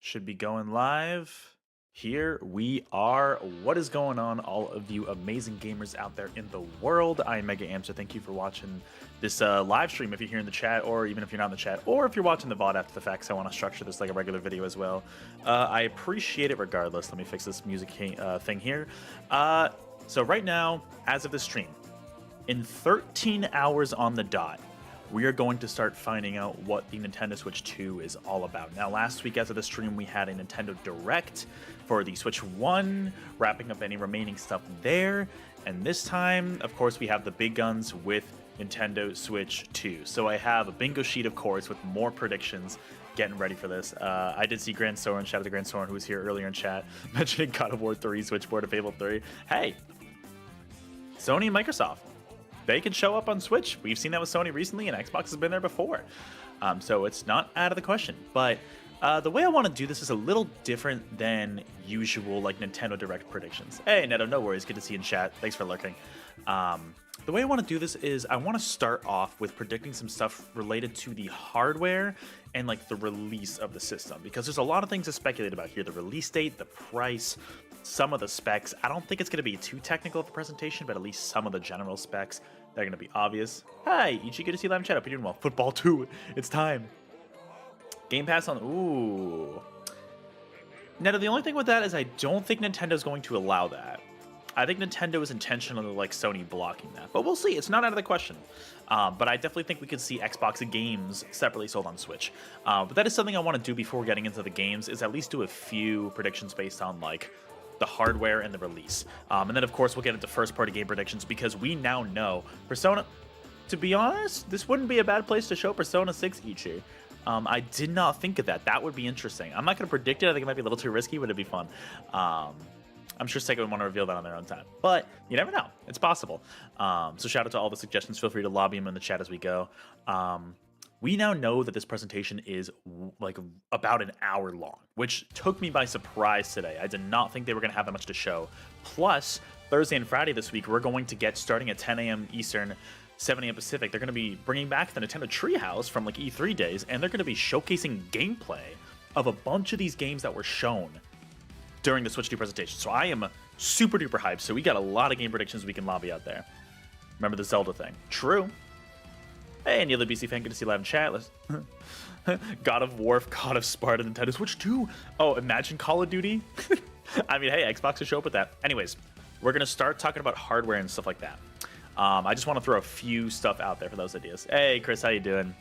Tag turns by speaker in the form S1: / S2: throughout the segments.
S1: Should be going live. Here we are. What is going on, all of you amazing gamers out there in the world? I am Mega Amster. Thank you for watching this live stream if you're here in the chat, or even if you're not in the chat, or if you're watching the VOD after the fact, 'cause I want to structure this like a regular video as well. I appreciate it regardless. Let me fix this music thing here. So right now, as of the stream, in 13 hours on the dot, we are going to start finding out what the Nintendo Switch 2 is all about. Now, last week as of the stream, we had a Nintendo Direct for the Switch 1, wrapping up any remaining stuff there. And this time, of course, we have the big guns with Nintendo Switch 2. So I have a bingo sheet, of course, with more predictions getting ready for this. I did see Grand Soren, shout out to Grand Soren, who was here earlier in chat, mentioning God of War 3, Switchboard of Fable 3. Hey, Sony and Microsoft, they can show up on Switch. We've seen that with Sony recently, and Xbox has been there before. So it's not out of the question. But the way I want to do this is a little different than usual, like Nintendo Direct predictions. Hey, Neto, no worries. Good to see you in chat. Thanks for lurking. The way I want to do this is I want to start off with predicting some stuff related to the hardware and like the release of the system, because there's a lot of things to speculate about here. The release date, the price, some of the specs. I don't think it's going to be too technical of a presentation, but at least some of the general specs, they're going to be obvious. Hi, Ichi, good to see you live in chat. Hope you're doing well. Football 2, it's time. Game Pass on, ooh. Now, the only thing with that is I don't think Nintendo's going to allow that. I think Nintendo is intentionally like Sony blocking that, but we'll see. It's not out of the question. But I definitely think we could see Xbox games separately sold on Switch. But that is something I want to do before getting into the games, is at least do a few predictions based on like the hardware and the release. And then, of course, we'll get into first-party game predictions, because we now know Persona. To be honest, this wouldn't be a bad place to show Persona 6 Ichi. I did not think of that. That would be interesting. I'm not going to predict it. I think it might be a little too risky, but it'd be fun. I'm sure Sega would want to reveal that on their own time. But you never know. It's possible. So shout out to all the suggestions. Feel free to lobby them in the chat as we go. We now know that this presentation is like about an hour long, which took me by surprise today. I did not think they were going to have that much to show. Plus, Thursday and Friday this week, we're going to get, starting at 10 a.m. Eastern, 7 a.m. Pacific, they're going to be bringing back the Nintendo Treehouse from like E3 days, and they're going to be showcasing gameplay of a bunch of these games that were shown during the Switch 2 presentation. So I am super duper hyped. So we got a lot of game predictions we can lobby out there. Remember the Zelda thing? True. Hey, Neil the BC fan, good to see you live in chat. Let's God of War, God of Sparta, Nintendo Switch 2. Oh, imagine Call of Duty. I mean, hey, Xbox will show up with that. Anyways, we're going to start talking about hardware and stuff like that. I just want to throw a few stuff out there for those ideas. Hey, Chris, how you doing?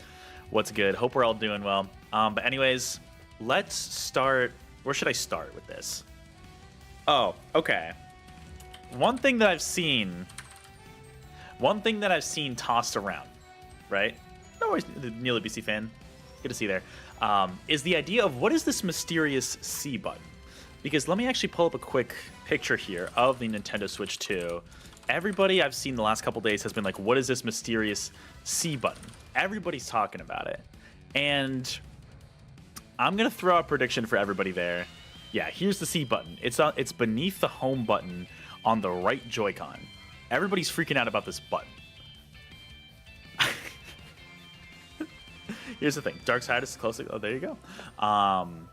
S1: What's good? Hope we're all doing well. But anyways, let's start. Where should I start with this? Oh, okay. One thing that I've seen tossed around, right? No worries, Neil the BC fan. Good to see you there. Is the idea of what is this mysterious C button? Because let me actually pull up a quick picture here of the Nintendo Switch 2. Everybody I've seen the last couple days has been like, what is this mysterious C button? Everybody's talking about it. And I'm going to throw out a prediction for everybody there. Yeah, here's the C button. It's beneath the home button on the right Joy-Con. Everybody's freaking out about this button. Here's the thing. Dark Side is closely. Oh, there you go. I'm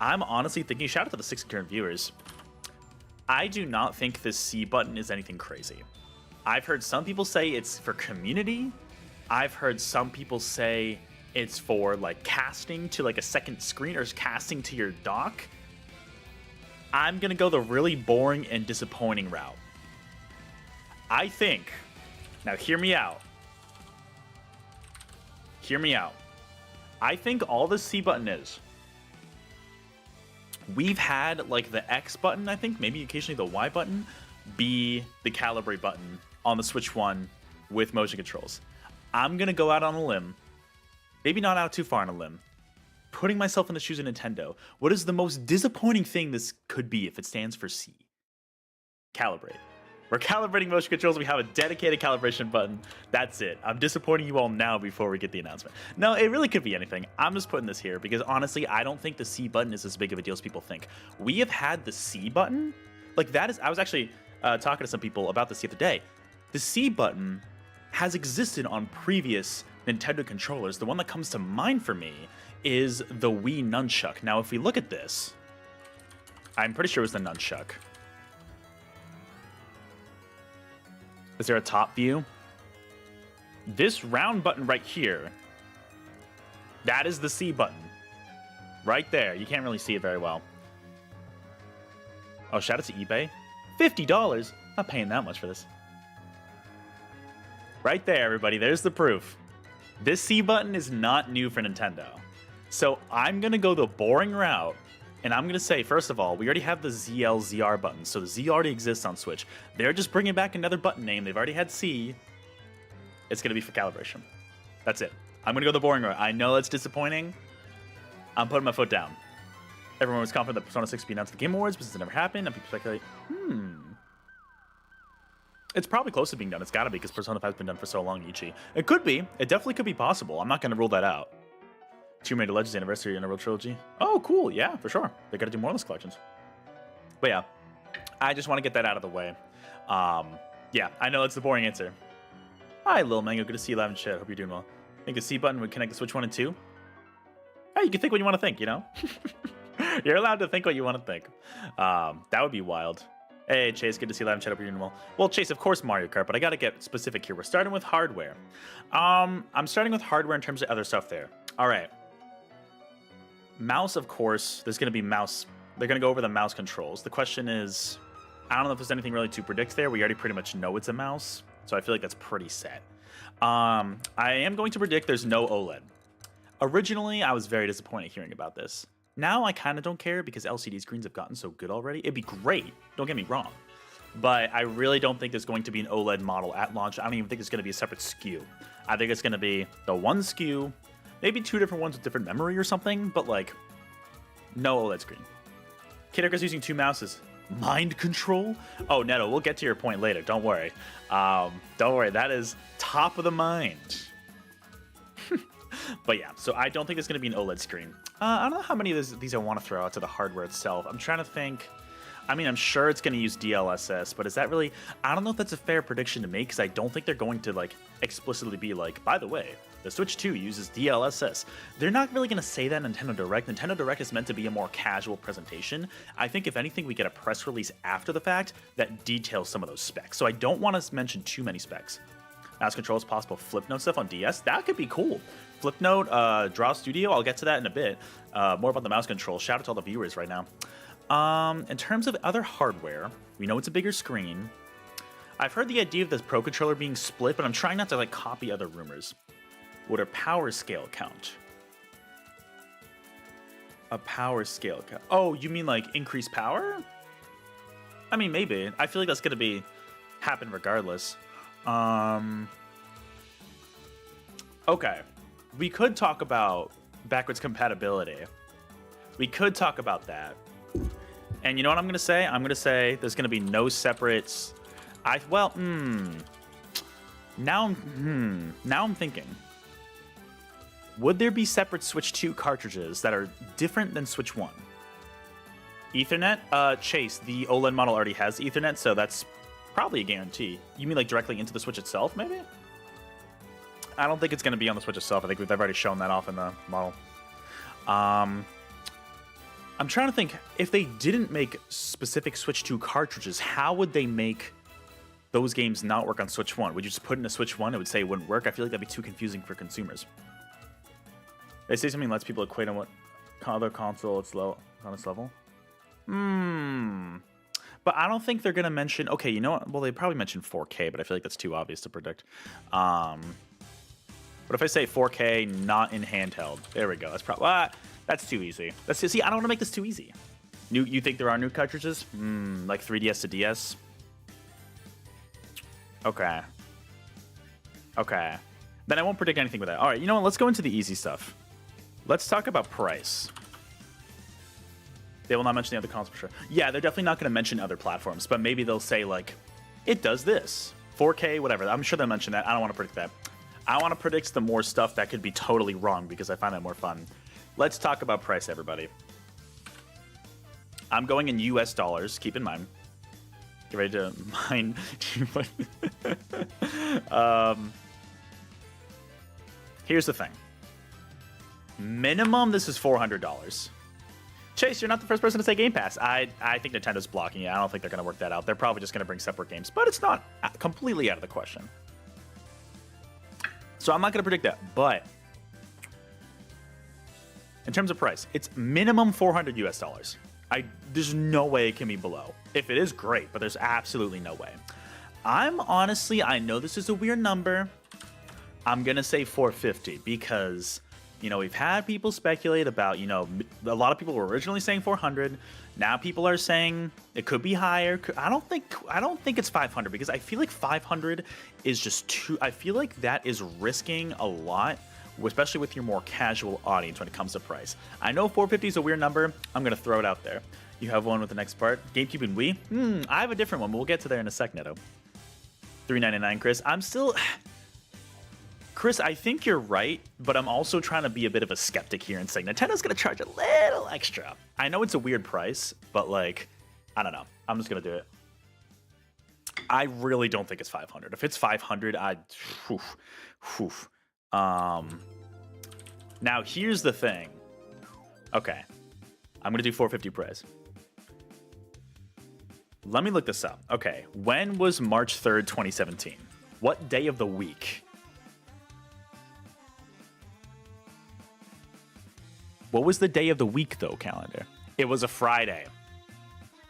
S1: honestly thinking, shout out to the 6 current viewers. I do not think this C button is anything crazy. I've heard some people say it's for community. I've heard some people say it's for like casting to like a second screen, or casting to your dock. I'm going to go the really boring and disappointing route. I think, now hear me out. Hear me out. I think all the C button is, we've had like the X button, I think, maybe occasionally the Y button, be the calibrate button on the Switch 1 with motion controls. I'm going to go out on a limb, maybe not out too far on a limb, putting myself in the shoes of Nintendo. What is the most disappointing thing this could be if it stands for C? Calibrate. We're calibrating motion controls. We have a dedicated calibration button. That's it. I'm disappointing you all now before we get the announcement. No, it really could be anything. I'm just putting this here because honestly, I don't think the C button is as big of a deal as people think. We have had the C button. Like that is, I was actually talking to some people about this the other day. The C button has existed on previous Nintendo controllers. The one that comes to mind for me is the Wii Nunchuck. Now, if we look at this, I'm pretty sure it was the Nunchuck. Is there a top view? This round button right here, that is the C button. Right there. You can't really see it very well. Oh, shout out to eBay. $50. Not paying that much for this. Right there, everybody. There's the proof. This C button is not new for Nintendo. So I'm going to go the boring route. And I'm going to say, first of all, we already have the ZL, ZR button. So the Z already exists on Switch. They're just bringing back another button name. They've already had C. It's going to be for calibration. That's it. I'm going to go the boring route. I know that's disappointing. I'm putting my foot down. Everyone was confident that Persona 6 would be announced at the Game Awards, but since it never happened, and people speculate, it's probably close to being done. It's got to be, because Persona 5 has been done for so long, Ichi. It could be. It definitely could be possible. I'm not going to rule that out. Tomb Raider Legends Anniversary Interworld Trilogy. Oh, cool. Yeah, for sure. They got to do more of those collections. But yeah, I just want to get that out of the way. Yeah, I know that's the boring answer. Hi, Lil Mango. Good to see you live in chat. Hope you're doing well. Think the C button would connect the Switch 1 and 2? Hey, you can think what you want to think, you know? You're allowed to think what you want to think. That would be wild. Hey, Chase, good to see you live in chat. Hope you're doing well. Well, Chase, of course, Mario Kart, but I got to get specific here. We're starting with hardware. I'm starting with hardware in terms of other stuff there. All right. Mouse, of course. There's going to be mouse. They're going to go over the mouse controls. The question is, I don't know if there's anything really to predict there. We already pretty much know it's a mouse, so I feel like that's pretty set. I am going to predict there's no OLED. Originally, I was very disappointed hearing about this. Now I kind of don't care because LCD screens have gotten so good already. It'd be great, don't get me wrong. But I really don't think there's going to be an OLED model at launch. I don't even think it's going to be a separate SKU. I think it's going to be the one SKU, maybe two different ones with different memory or something, but like, no OLED screen. Kid Icarus using two mouses. Mind control? Oh, Neto, we'll get to your point later. Don't worry. Don't worry. That is top of the mind. But yeah, so I don't think it's going to be an OLED screen. I don't know how many of these I want to throw out to the hardware itself. I'm trying to think. I mean, I'm sure it's going to use DLSS, but is that really... I don't know if that's a fair prediction to make, because I don't think they're going to, like, explicitly be like, by the way, the Switch 2 uses DLSS. They're not really going to say that in Nintendo Direct. Nintendo Direct is meant to be a more casual presentation. I think, if anything, we get a press release after the fact that details some of those specs. So I don't want to mention too many specs. Mouse controls, possible flip note stuff on DS. That could be cool. Flip note, Draw Studio, I'll get to that in a bit. More about the mouse control. Shout out to all the viewers right now. In terms of other hardware, we know it's a bigger screen. I've heard the idea of this Pro Controller being split, but I'm trying not to like copy other rumors. Would a power scale count? A power scale count? Oh, you mean like increased power? I mean, maybe. I feel like that's gonna be happen regardless. Okay. We could talk about backwards compatibility. We could talk about that. And you know what I'm going to say? I'm going to say there's going to be no separates. Now I'm thinking. Would there be separate Switch 2 cartridges that are different than Switch 1? Ethernet? Chase, the OLED model already has Ethernet, so that's probably a guarantee. You mean like directly into the Switch itself, maybe? I don't think it's going to be on the Switch itself. I think they've already shown that off in the model. I'm trying to think, if they didn't make specific Switch 2 cartridges, how would they make those games not work on Switch 1? Would you just put in a Switch 1, it would say it wouldn't work? I feel like that'd be too confusing for consumers. They say something lets people equate on what other console it's low on its level. But I don't think they're going to mention... Okay, you know what? Well, they probably mentioned 4K, but I feel like that's too obvious to predict. What if I say 4K not in handheld? There we go. That's probably... that's too easy. See, I don't want to make this too easy. You think there are new cartridges? Like 3DS to DS? Okay. Okay. Then I won't predict anything with that. All right, you know what? Let's go into the easy stuff. Let's talk about price. They will not mention the other consoles for sure. Yeah, they're definitely not going to mention other platforms, but maybe they'll say, like, it does this. 4K, whatever. I'm sure they'll mention that. I don't want to predict that. I want to predict the more stuff that could be totally wrong because I find that more fun. Let's talk about price, everybody. I'm going in US dollars. Keep in mind. Get ready to mine. Here's the thing. Minimum, this is $400. Chase, you're not the first person to say Game Pass. I think Nintendo's blocking it. I don't think they're going to work that out. They're probably just going to bring separate games, but it's not completely out of the question. So I'm not going to predict that, but in terms of price, it's minimum $400 US. There's no way it can be below. If it is, great, but there's absolutely no way. I'm honestly, I know this is a weird number. I'm going to say 450 because, you know, we've had people speculate about, you know, a lot of people were originally saying 400. Now people are saying it could be higher. I don't think it's 500 because I feel like 500 is just too, I feel like that is risking a lot, especially with your more casual audience when it comes to price. I know 450 is a weird number. I'm going to throw it out there. You have one with the next part. GameCube and Wii? I have a different one, but we'll get to there in a sec, Neto. $399, Chris. I'm still... Chris, I think you're right, but I'm also trying to be a bit of a skeptic here and saying Nintendo's going to charge a little extra. I know it's a weird price, but, like, I don't know. I'm just going to do it. I really don't think it's 500. If it's 500, now, here's the thing. Okay. I'm going to do 450 price. Let me look this up. Okay. When was March 3rd, 2017? What day of the week? What was the day of the week, though, calendar? It was a Friday.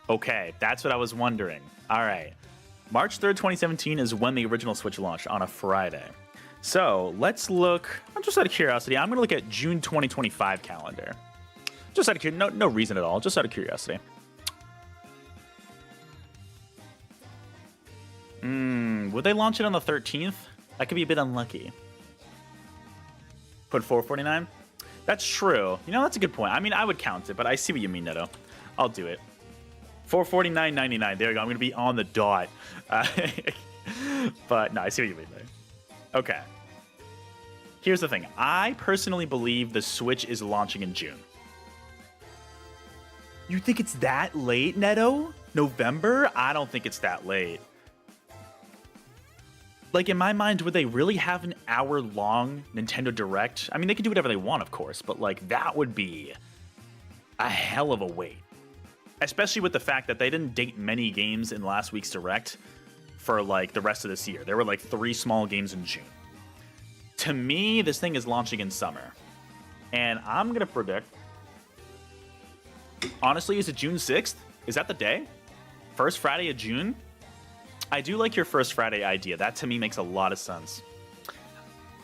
S1: Okay, that's what I was wondering. All right. March 3rd, 2017 is when the original Switch launched, on a Friday. So let's look, just out of curiosity, I'm going to look at June 2025 calendar. Just out of curiosity, no reason at all, just out of curiosity. Would they launch it on the 13th? That could be a bit unlucky. Put 449? That's true. You know, that's a good point. I mean, I would count it, but I see what you mean, Neto. I'll do it. 449.99. There you go. I'm going to be on the dot. But no, I see what you mean there. Okay. Here's the thing. I personally believe the Switch is launching in June. You think it's that late, Neto? November? I don't think it's that late. Like, in my mind, would they really have an hour-long Nintendo Direct? I mean, they can do whatever they want, of course, but, like, that would be a hell of a wait. Especially with the fact that they didn't date many games in last week's Direct for, like, the rest of this year. There were, like, 3 small games in June. To me, this thing is launching in summer. And I'm going to predict... Honestly, is it June 6th? Is that the day? First Friday of June? I do like your first Friday idea. That, to me, makes a lot of sense.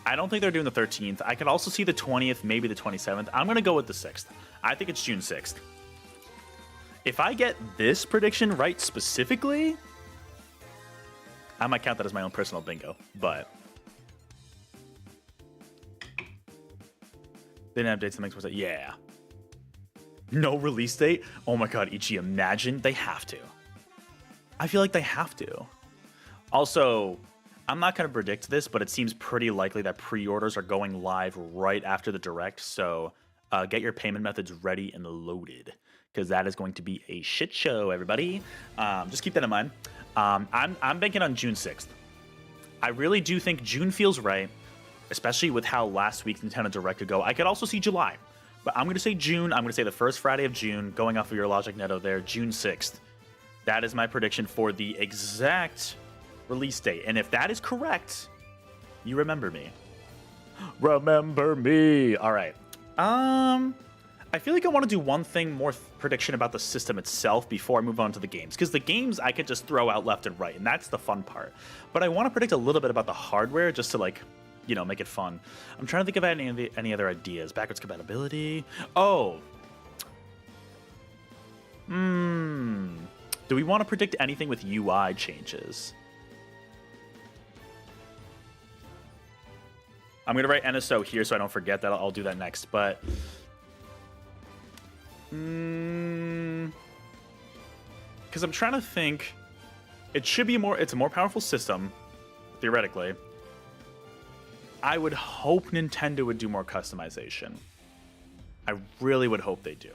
S1: I don't think they're doing the 13th. I could also see the 20th, maybe the 27th. I'm going to go with the 6th. I think it's June 6th. If I get this prediction right specifically, I might count that as my own personal bingo, but... They didn't have dates that makes more sense. Yeah. No release date? Oh my god, Ichi, imagine. They have to. I feel like they have to. Also, I'm not going to predict this, but it seems pretty likely that pre-orders are going live right after the Direct, so get your payment methods ready and loaded, because that is going to be a shit show, everybody. Just keep that in mind. I'm banking on June 6th. I really do think June feels right, especially with how last week's Nintendo Direct could go. I could also see July, but I'm going to say June. I'm going to say the first Friday of June, going off of your logic, Neto, there, June 6th. That is my prediction for the exact release date. And if that is correct, you remember me. Remember me. All right. I feel like I want to do one thing more prediction about the system itself before I move on to the games. Because the games I could just throw out left and right, and that's the fun part. But I want to predict a little bit about the hardware just to, like, you know, make it fun. I'm trying to think of any other ideas. Backwards compatibility. Oh. Do we want to predict anything with UI changes? I'm going to write NSO here so I don't forget that. I'll do that next. But because I'm trying to think, it should be it's a more powerful system, theoretically. I would hope Nintendo would do more customization. I really would hope they do.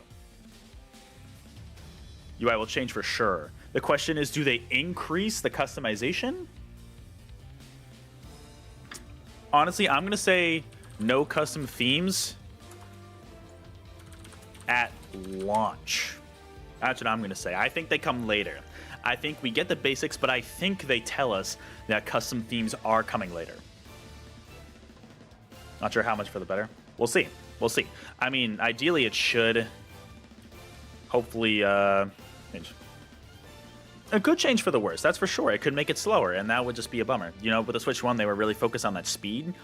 S1: UI will change for sure. The question is, do they increase the customization? Honestly, I'm going to say no custom themes at launch. That's what I'm going to say. I think they come later. I think we get the basics, but I think they tell us that custom themes are coming later. Not sure how much for the better. We'll see. We'll see. I mean, ideally it should hopefully change. A good change for the worse, that's for sure. It could make it slower, and that would just be a bummer. You know, with the Switch 1, they were really focused on that speed,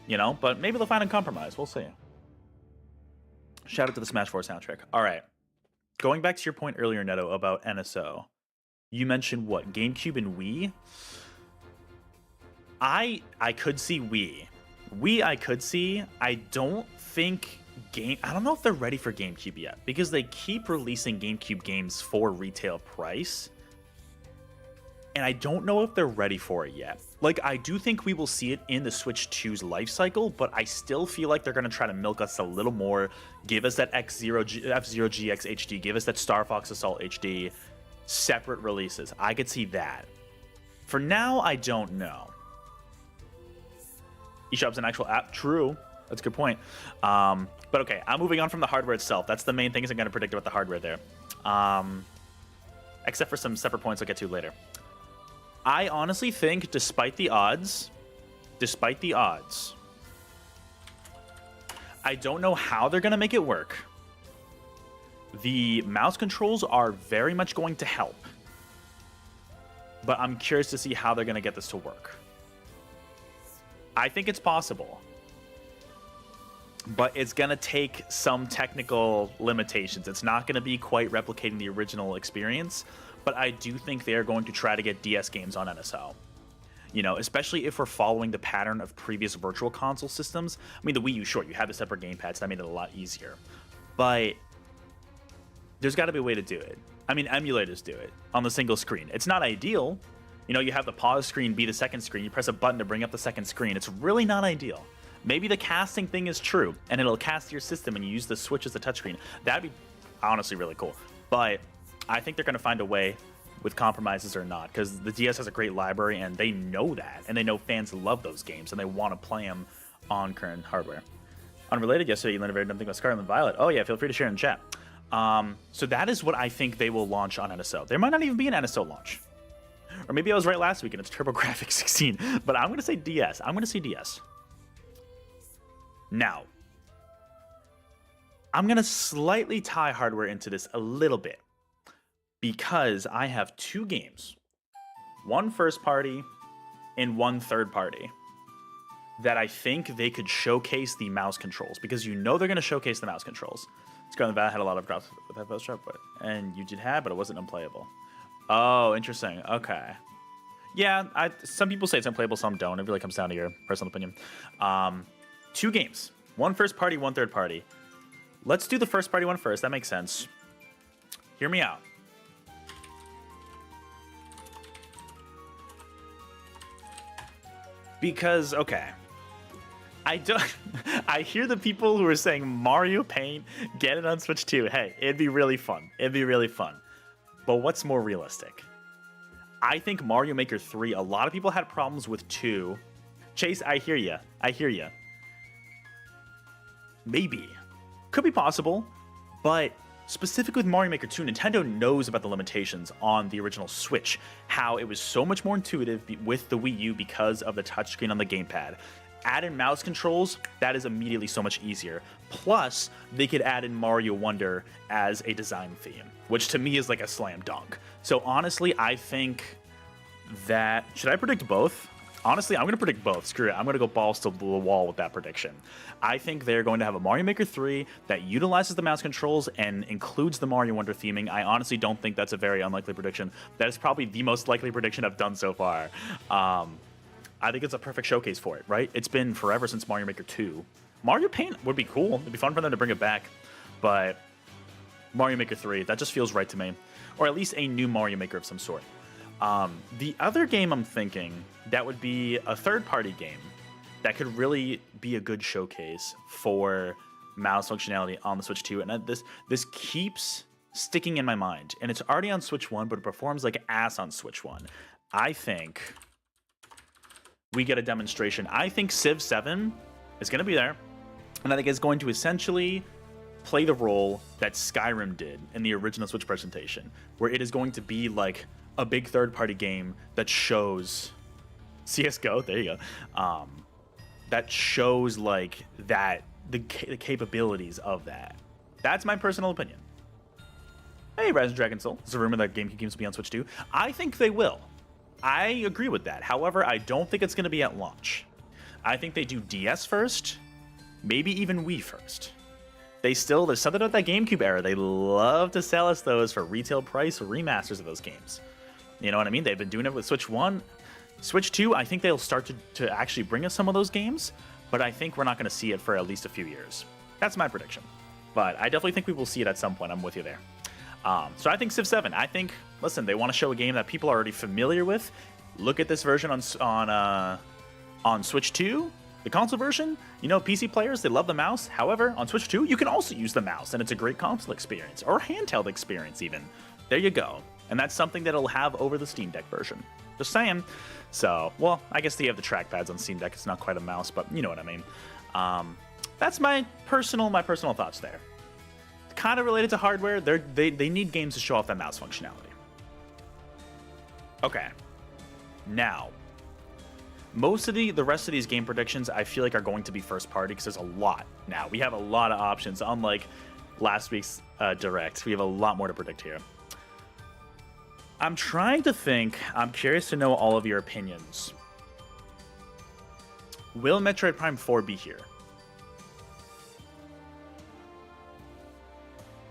S1: you know, but maybe they'll find a compromise. We'll see. Shout out to the Smash 4 soundtrack. All right. Going back to your point earlier, Neto, about NSO, you mentioned what? GameCube and Wii? I could see Wii. Wii I could see. I don't think I don't know if they're ready for GameCube yet, because they keep releasing GameCube games for retail price. And I don't know if they're ready for it yet. Like, I do think we will see it in the Switch 2's life cycle, but I still feel like they're going to try to milk us a little more. Give us that F-Zero GX HD. Give us that Star Fox Assault HD. Separate releases. I could see that. For now, I don't know. eShop's an actual app. True. That's a good point. But okay, I'm moving on from the hardware itself. That's the main things I'm going to predict about the hardware there. Except for some separate points I'll get to later. I honestly think, despite the odds, I don't know how they're going to make it work. The mouse controls are very much going to help. But I'm curious to see how they're going to get this to work. I think it's possible. But it's going to take some technical limitations. It's not going to be quite replicating the original experience. But I do think they are going to try to get DS games on NSO. You know, especially if we're following the pattern of previous virtual console systems. I mean, the Wii U, sure, you have the separate gamepads. That made it a lot easier. But there's got to be a way to do it. I mean, emulators do it on the single screen. It's not ideal. You know, you have the pause screen be the second screen. You press a button to bring up the second screen. It's really not ideal. Maybe the casting thing is true, and it'll cast your system and you use the Switch as the touchscreen. That'd be honestly really cool. But I think they're going to find a way, with compromises or not, because the DS has a great library, and they know that. And they know fans love those games, and they want to play them on current hardware. Unrelated, yesterday you learned a very dumb thing about Scarlet and Violet. Oh yeah, feel free to share in the chat. So that is what I think they will launch on NSO. There might not even be an NSO launch. Or maybe I was right last week and it's TurboGrafx 16. But I'm going to say DS. I'm going to say DS. Now, I'm going to slightly tie hardware into this a little bit, because I have two games, one first party and one third party, that I think they could showcase the mouse controls, because you know they're going to showcase the mouse controls. Scarlet Valley had a lot of drops with that post drop, and you did have, but it wasn't unplayable. Oh, interesting. Okay. Yeah, some people say it's unplayable, some don't. It really comes down to your personal opinion. Two games. One first party, one third party. Let's do the first party one first. That makes sense. Hear me out. Because, okay. I hear the people who are saying Mario Paint, get it on Switch 2. Hey, it'd be really fun. It'd be really fun. But what's more realistic? I think Mario Maker 3, a lot of people had problems with 2. Chase, I hear ya. I hear ya. Maybe. Could be possible. But specifically with Mario Maker 2, Nintendo knows about the limitations on the original Switch. How it was so much more intuitive with the Wii U because of the touchscreen on the gamepad. Add in mouse controls, that is immediately so much easier. Plus, they could add in Mario Wonder as a design theme, which to me is like a slam dunk. So honestly, I think that... Should I predict both? Honestly, I'm going to predict both. Screw it. I'm going to go balls to the wall with that prediction. I think they're going to have a Mario Maker 3 that utilizes the mouse controls and includes the Mario Wonder theming. I honestly don't think that's a very unlikely prediction. That is probably the most likely prediction I've done so far. I think it's a perfect showcase for it, right? It's been forever since Mario Maker 2. Mario Paint would be cool. It'd be fun for them to bring it back. But Mario Maker 3, that just feels right to me. Or at least a new Mario Maker of some sort. The other game I'm thinking that would be a third-party game that could really be a good showcase for mouse functionality on the Switch 2. And this keeps sticking in my mind. And it's already on Switch 1, but it performs like ass on Switch 1. I think we get a demonstration. I think Civ 7 is going to be there. And I think it's going to essentially play the role that Skyrim did in the original Switch presentation, where it is going to be like a big third-party game that shows CS:GO. There you go. That shows like that the capabilities of that. That's my personal opinion. Hey, Rise of Dragon Soul. There's a rumor that GameCube games will be on Switch 2. I think they will. I agree with that. However, I don't think it's going to be at launch. I think they do DS first, maybe even Wii first. There's something about that GameCube era. They love to sell us those for retail price remasters of those games. You know what I mean? They've been doing it with Switch 1. Switch 2, I think they'll start to actually bring us some of those games, but I think we're not going to see it for at least a few years. That's my prediction. But I definitely think we will see it at some point. I'm with you there. So I think Civ 7. I think, listen, they want to show a game that people are already familiar with. Look at this version on Switch 2, the console version. You know, PC players, they love the mouse. However, on Switch 2, you can also use the mouse, and it's a great console experience, or handheld experience even. There you go. And that's something that it'll have over the Steam Deck version. Just saying. So, well, I guess they have the trackpads on Steam Deck. It's not quite a mouse, but you know what I mean. That's my personal thoughts there. Kind of related to hardware. They need games to show off that mouse functionality. Okay. Now, most of the rest of these game predictions I feel like are going to be first party because there's a lot now. We have a lot of options. Unlike last week's Direct, we have a lot more to predict here. I'm trying to think. I'm curious to know all of your opinions. Will Metroid Prime 4 be here?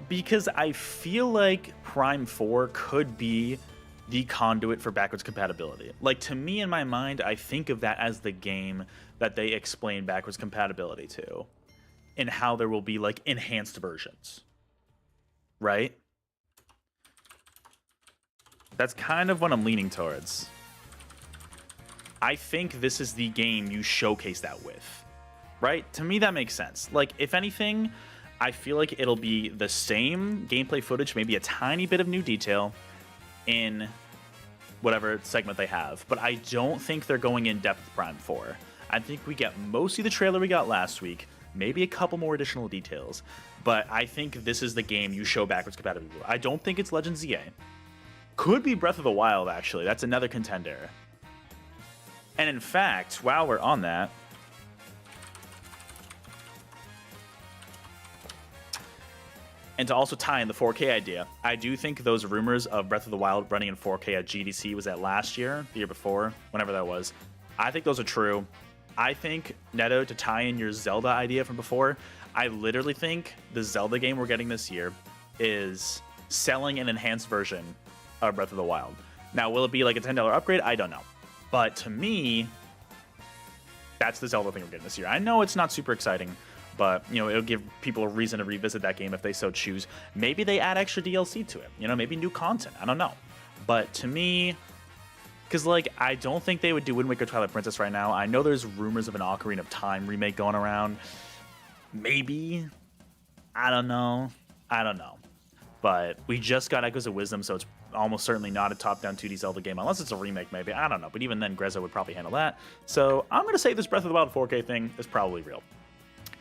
S1: Because I feel like Prime 4 could be the conduit for backwards compatibility. Like, to me, in my mind, I think of that as the game that they explain backwards compatibility to, and how there will be, like, enhanced versions. Right? That's kind of what I'm leaning towards. I think this is the game you showcase that with. Right? To me, that makes sense. Like, if anything, I feel like it'll be the same gameplay footage, maybe a tiny bit of new detail in whatever segment they have. But I don't think they're going in depth with Prime 4. I think we get mostly the trailer we got last week, maybe a couple more additional details. But I think this is the game you show backwards compatibility. I don't think it's Legend ZA. Could be Breath of the Wild, actually. That's another contender. And in fact, while we're on that, and to also tie in the 4K idea, I do think those rumors of Breath of the Wild running in 4K at GDC, was that last year, the year before, whenever that was, I think those are true. I think, Neto, to tie in your Zelda idea from before, I literally think the Zelda game we're getting this year is selling an enhanced version of Breath of the Wild. Now, will it be like a $10 upgrade? I don't know. But to me, that's the Zelda thing we're getting this year. I know it's not super exciting, but, you know, it'll give people a reason to revisit that game if they so choose. Maybe they add extra DLC to it. You know, maybe new content. I don't know. But to me, because, like, I don't think they would do Wind Waker Twilight Princess right now. I know there's rumors of an Ocarina of Time remake going around. Maybe. I don't know. But we just got Echoes of Wisdom, so it's almost certainly not a top-down 2D Zelda game, unless it's a remake, maybe. I don't know. But even then, Grezzo would probably handle that. So I'm going to say this Breath of the Wild 4K thing is probably real.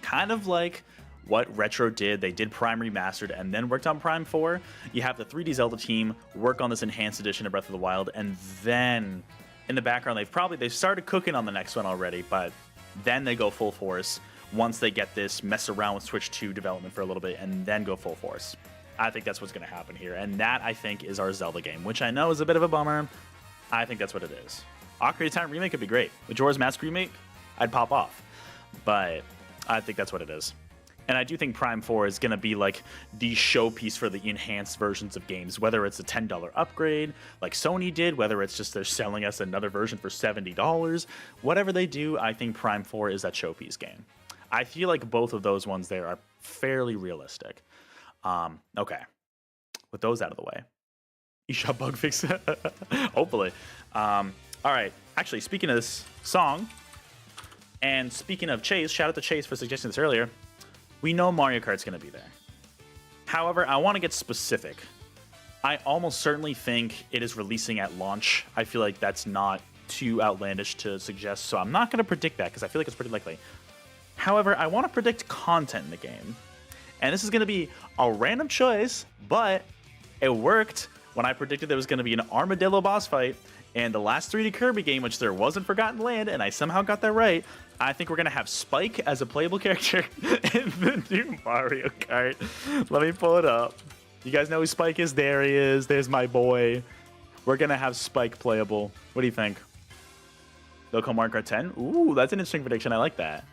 S1: Kind of like what Retro did. They did Prime Remastered and then worked on Prime 4. You have the 3D Zelda team work on this enhanced edition of Breath of the Wild, and then in the background, they've started cooking on the next one already, but then they go full force once they get this mess around with Switch 2 development for a little bit, and then go full force. I think that's what's going to happen here, and that, I think, is our Zelda game, which I know is a bit of a bummer. I think that's what it is. Ocarina of Time remake could be great. Majora's Mask remake, I'd pop off. But I think that's what it is. And I do think Prime 4 is going to be like the showpiece for the enhanced versions of games, whether it's a $10 upgrade like Sony did, whether it's just they're selling us another version for $70. Whatever they do, I think Prime 4 is that showpiece game. I feel like both of those ones there are fairly realistic. Okay. With those out of the way. eShop bug fix. Hopefully. All right. Actually, speaking of this song, and speaking of Chase, shout out to Chase for suggesting this earlier. We know Mario Kart's going to be there. However, I want to get specific. I almost certainly think it is releasing at launch. I feel like that's not too outlandish to suggest, so I'm not going to predict that because I feel like it's pretty likely. However, I want to predict content in the game. And this is going to be a random choice, but it worked when I predicted there was going to be an armadillo boss fight. And the last 3D Kirby game, which there was in Forgotten Land, and I somehow got that right, I think we're going to have Spike as a playable character in the new Mario Kart. Let me pull it up. You guys know who Spike is? There he is. There's my boy. We're going to have Spike playable. What do you think? They'll call Mario Kart 10? Ooh, that's an interesting prediction. I like that.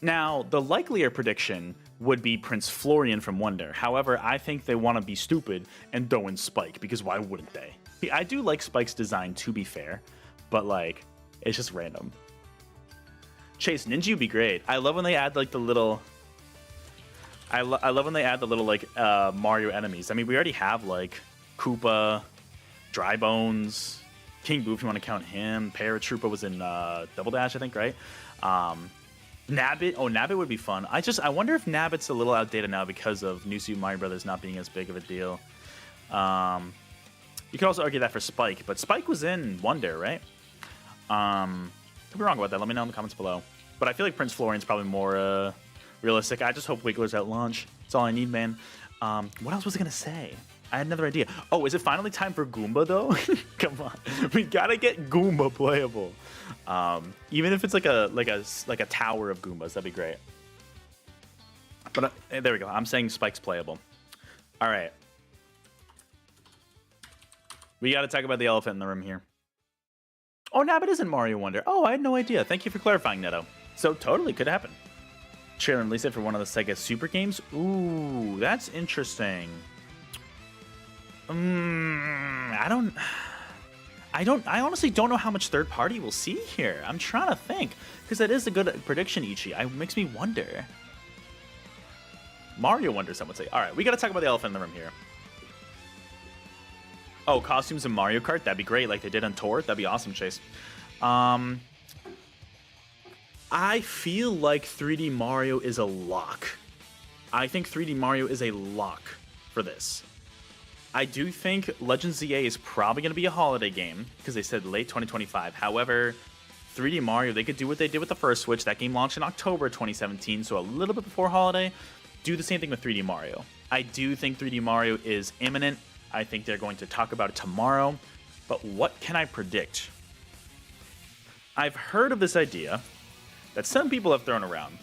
S1: Now, the likelier prediction would be Prince Florian from Wonder. However, I think they want to be stupid and throw in Spike, because why wouldn't they? I do like Spike's design, to be fair, but like, it's just random. Chase, Ninja would be great. I love when they add like the little... I love when they add the little like Mario enemies. I mean, we already have like Koopa, Dry Bones, King Boo if you want to count him. Paratroopa was in Double Dash, I think, right? Nabbit. Oh, Nabbit would be fun. I wonder if Nabbit's a little outdated now because of New Super Mario Brothers not being as big of a deal. You could also argue that for Spike, but Spike was in Wonder, right? Could be wrong about that. Let me know in the comments below. But I feel like Prince Florian's probably more realistic. I just hope Wiggler's at launch. That's all I need, man. What else was I gonna say? I had another idea. Oh, is it finally time for Goomba though? Come on, we gotta get Goomba playable. Even if it's like a tower of Goombas, that'd be great. But there we go. I'm saying Spike's playable. All right. We got to talk about the elephant in the room here. Oh, Nabbit isn't Mario Wonder. Oh, I had no idea. Thank you for clarifying, Neto. So, totally could happen. Trailer release it for one of the Sega Super games. Ooh, that's interesting. I honestly don't know how much third party we'll see here. I'm trying to think, because that is a good prediction, Ichi. It makes me wonder. Mario Wonder, some would say. All right, we got to talk about the elephant in the room here. Oh, costumes in Mario Kart? That'd be great, like they did on Tour. That'd be awesome, Chase. I feel like 3D Mario is a lock. I think 3D Mario is a lock for this. I do think Legends ZA is probably going to be a holiday game, because they said late 2025. However, 3D Mario, they could do what they did with the first Switch. That game launched in October 2017, so a little bit before holiday. Do the same thing with 3D Mario. I do think 3D Mario is imminent. I think they're going to talk about it tomorrow. But what can I predict? I've heard of this idea that some people have thrown around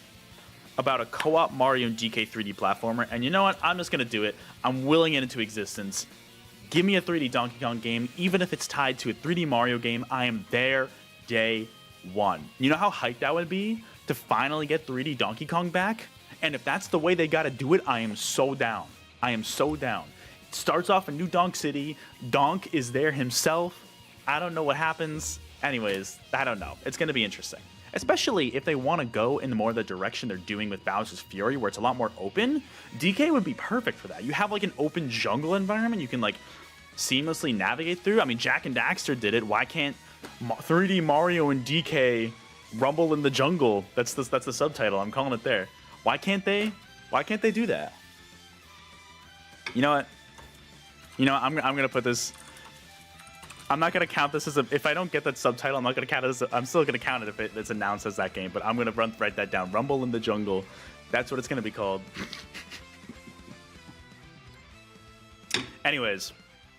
S1: about a co-op Mario and DK 3D platformer, and you know what? I'm just going to do it. I'm willing it into existence. Give me a 3D Donkey Kong game, even if it's tied to a 3D Mario game. I am there day one. You know how hyped that would be to finally get 3D Donkey Kong back? And if that's the way they got to do it, I am so down. I am so down. It starts off in New Donk City. Donk is there himself. I don't know what happens. Anyways, I don't know. It's going to be interesting. Especially if they want to go in more the direction they're doing with Bowser's Fury, where it's a lot more open. DK would be perfect for that. You have like an open jungle environment you can like seamlessly navigate through. I mean, Jak and Daxter did it. Why can't 3D Mario and DK rumble in the jungle? That's the subtitle. I'm calling it there. Why can't they? Why can't they do that? You know what? You know, I'm gonna put this. I'm not gonna count this as a. If I don't get that subtitle, I'm not gonna count it as. I'm still gonna count it if it's announced as that game. But I'm gonna write that down. Rumble in the Jungle. That's what it's gonna be called. Anyways,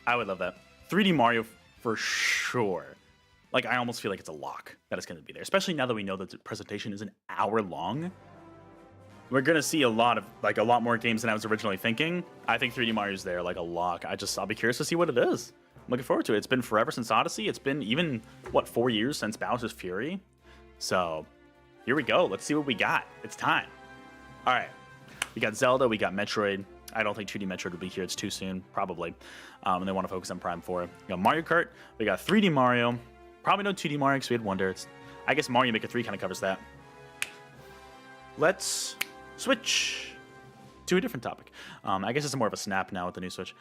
S1: I would love that. 3D Mario for sure. Like I almost feel like it's a lock that it's gonna be there. Especially now that we know that the presentation is an hour long. We're gonna see a lot more games than I was originally thinking. I think 3D Mario's there like a lock. I'll be curious to see what it is. I'm looking forward to it. It's been forever since Odyssey. It's been even, what, 4 years since Bowser's Fury? So, here we go. Let's see what we got. It's time. All right. We got Zelda. We got Metroid. I don't think 2D Metroid will be here. It's too soon, probably. And they want to focus on Prime 4. We got Mario Kart. We got 3D Mario. Probably no 2D Mario because we had Wonder. I guess Mario Maker 3 kind of covers that. Let's switch to a different topic. I guess it's more of a snap now with the new Switch.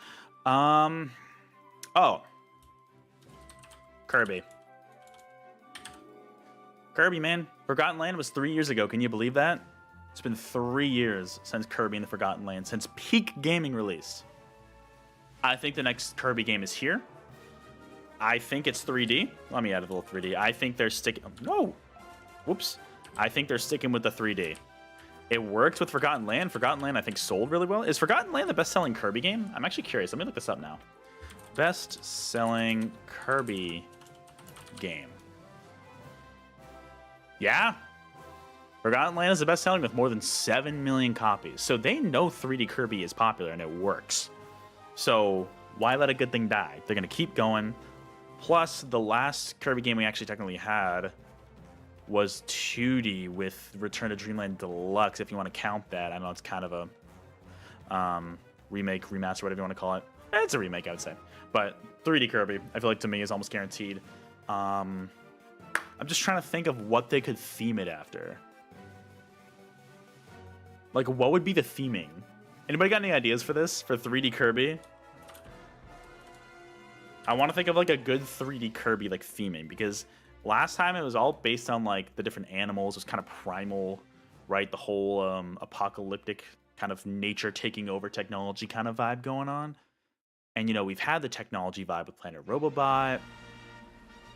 S1: Oh. Kirby. Kirby, man. Forgotten Land was 3 years ago. Can you believe that? It's been 3 years since Kirby and the Forgotten Land, since peak gaming released. I think the next Kirby game is here. I think it's 3D. Let me add a little 3D. I think they're sticking... No! Whoops. I think they're sticking with the 3D. It worked with Forgotten Land. Forgotten Land, I think, sold really well. Is Forgotten Land the best-selling Kirby game? I'm actually curious. Let me look this up now. Best-selling Kirby game. Yeah. Forgotten Land is the best-selling with more than 7 million copies. So they know 3D Kirby is popular and it works. So why let a good thing die? They're going to keep going. Plus, the last Kirby game we actually technically had was 2D with Return to Dreamland Deluxe, if you want to count that. I know it's kind of a remake, remaster, whatever you want to call it. It's a remake, I would say. But 3D Kirby, I feel like to me is almost guaranteed. I'm just trying to think of what they could theme it after. Like, what would be the theming? Anybody got any ideas for this? For 3D Kirby? I want to think of like a good 3D Kirby like theming, because last time it was all based on like the different animals. It was kind of primal, right? The whole apocalyptic kind of nature taking over technology kind of vibe going on. And, you know, we've had the technology vibe with Planet Robobot.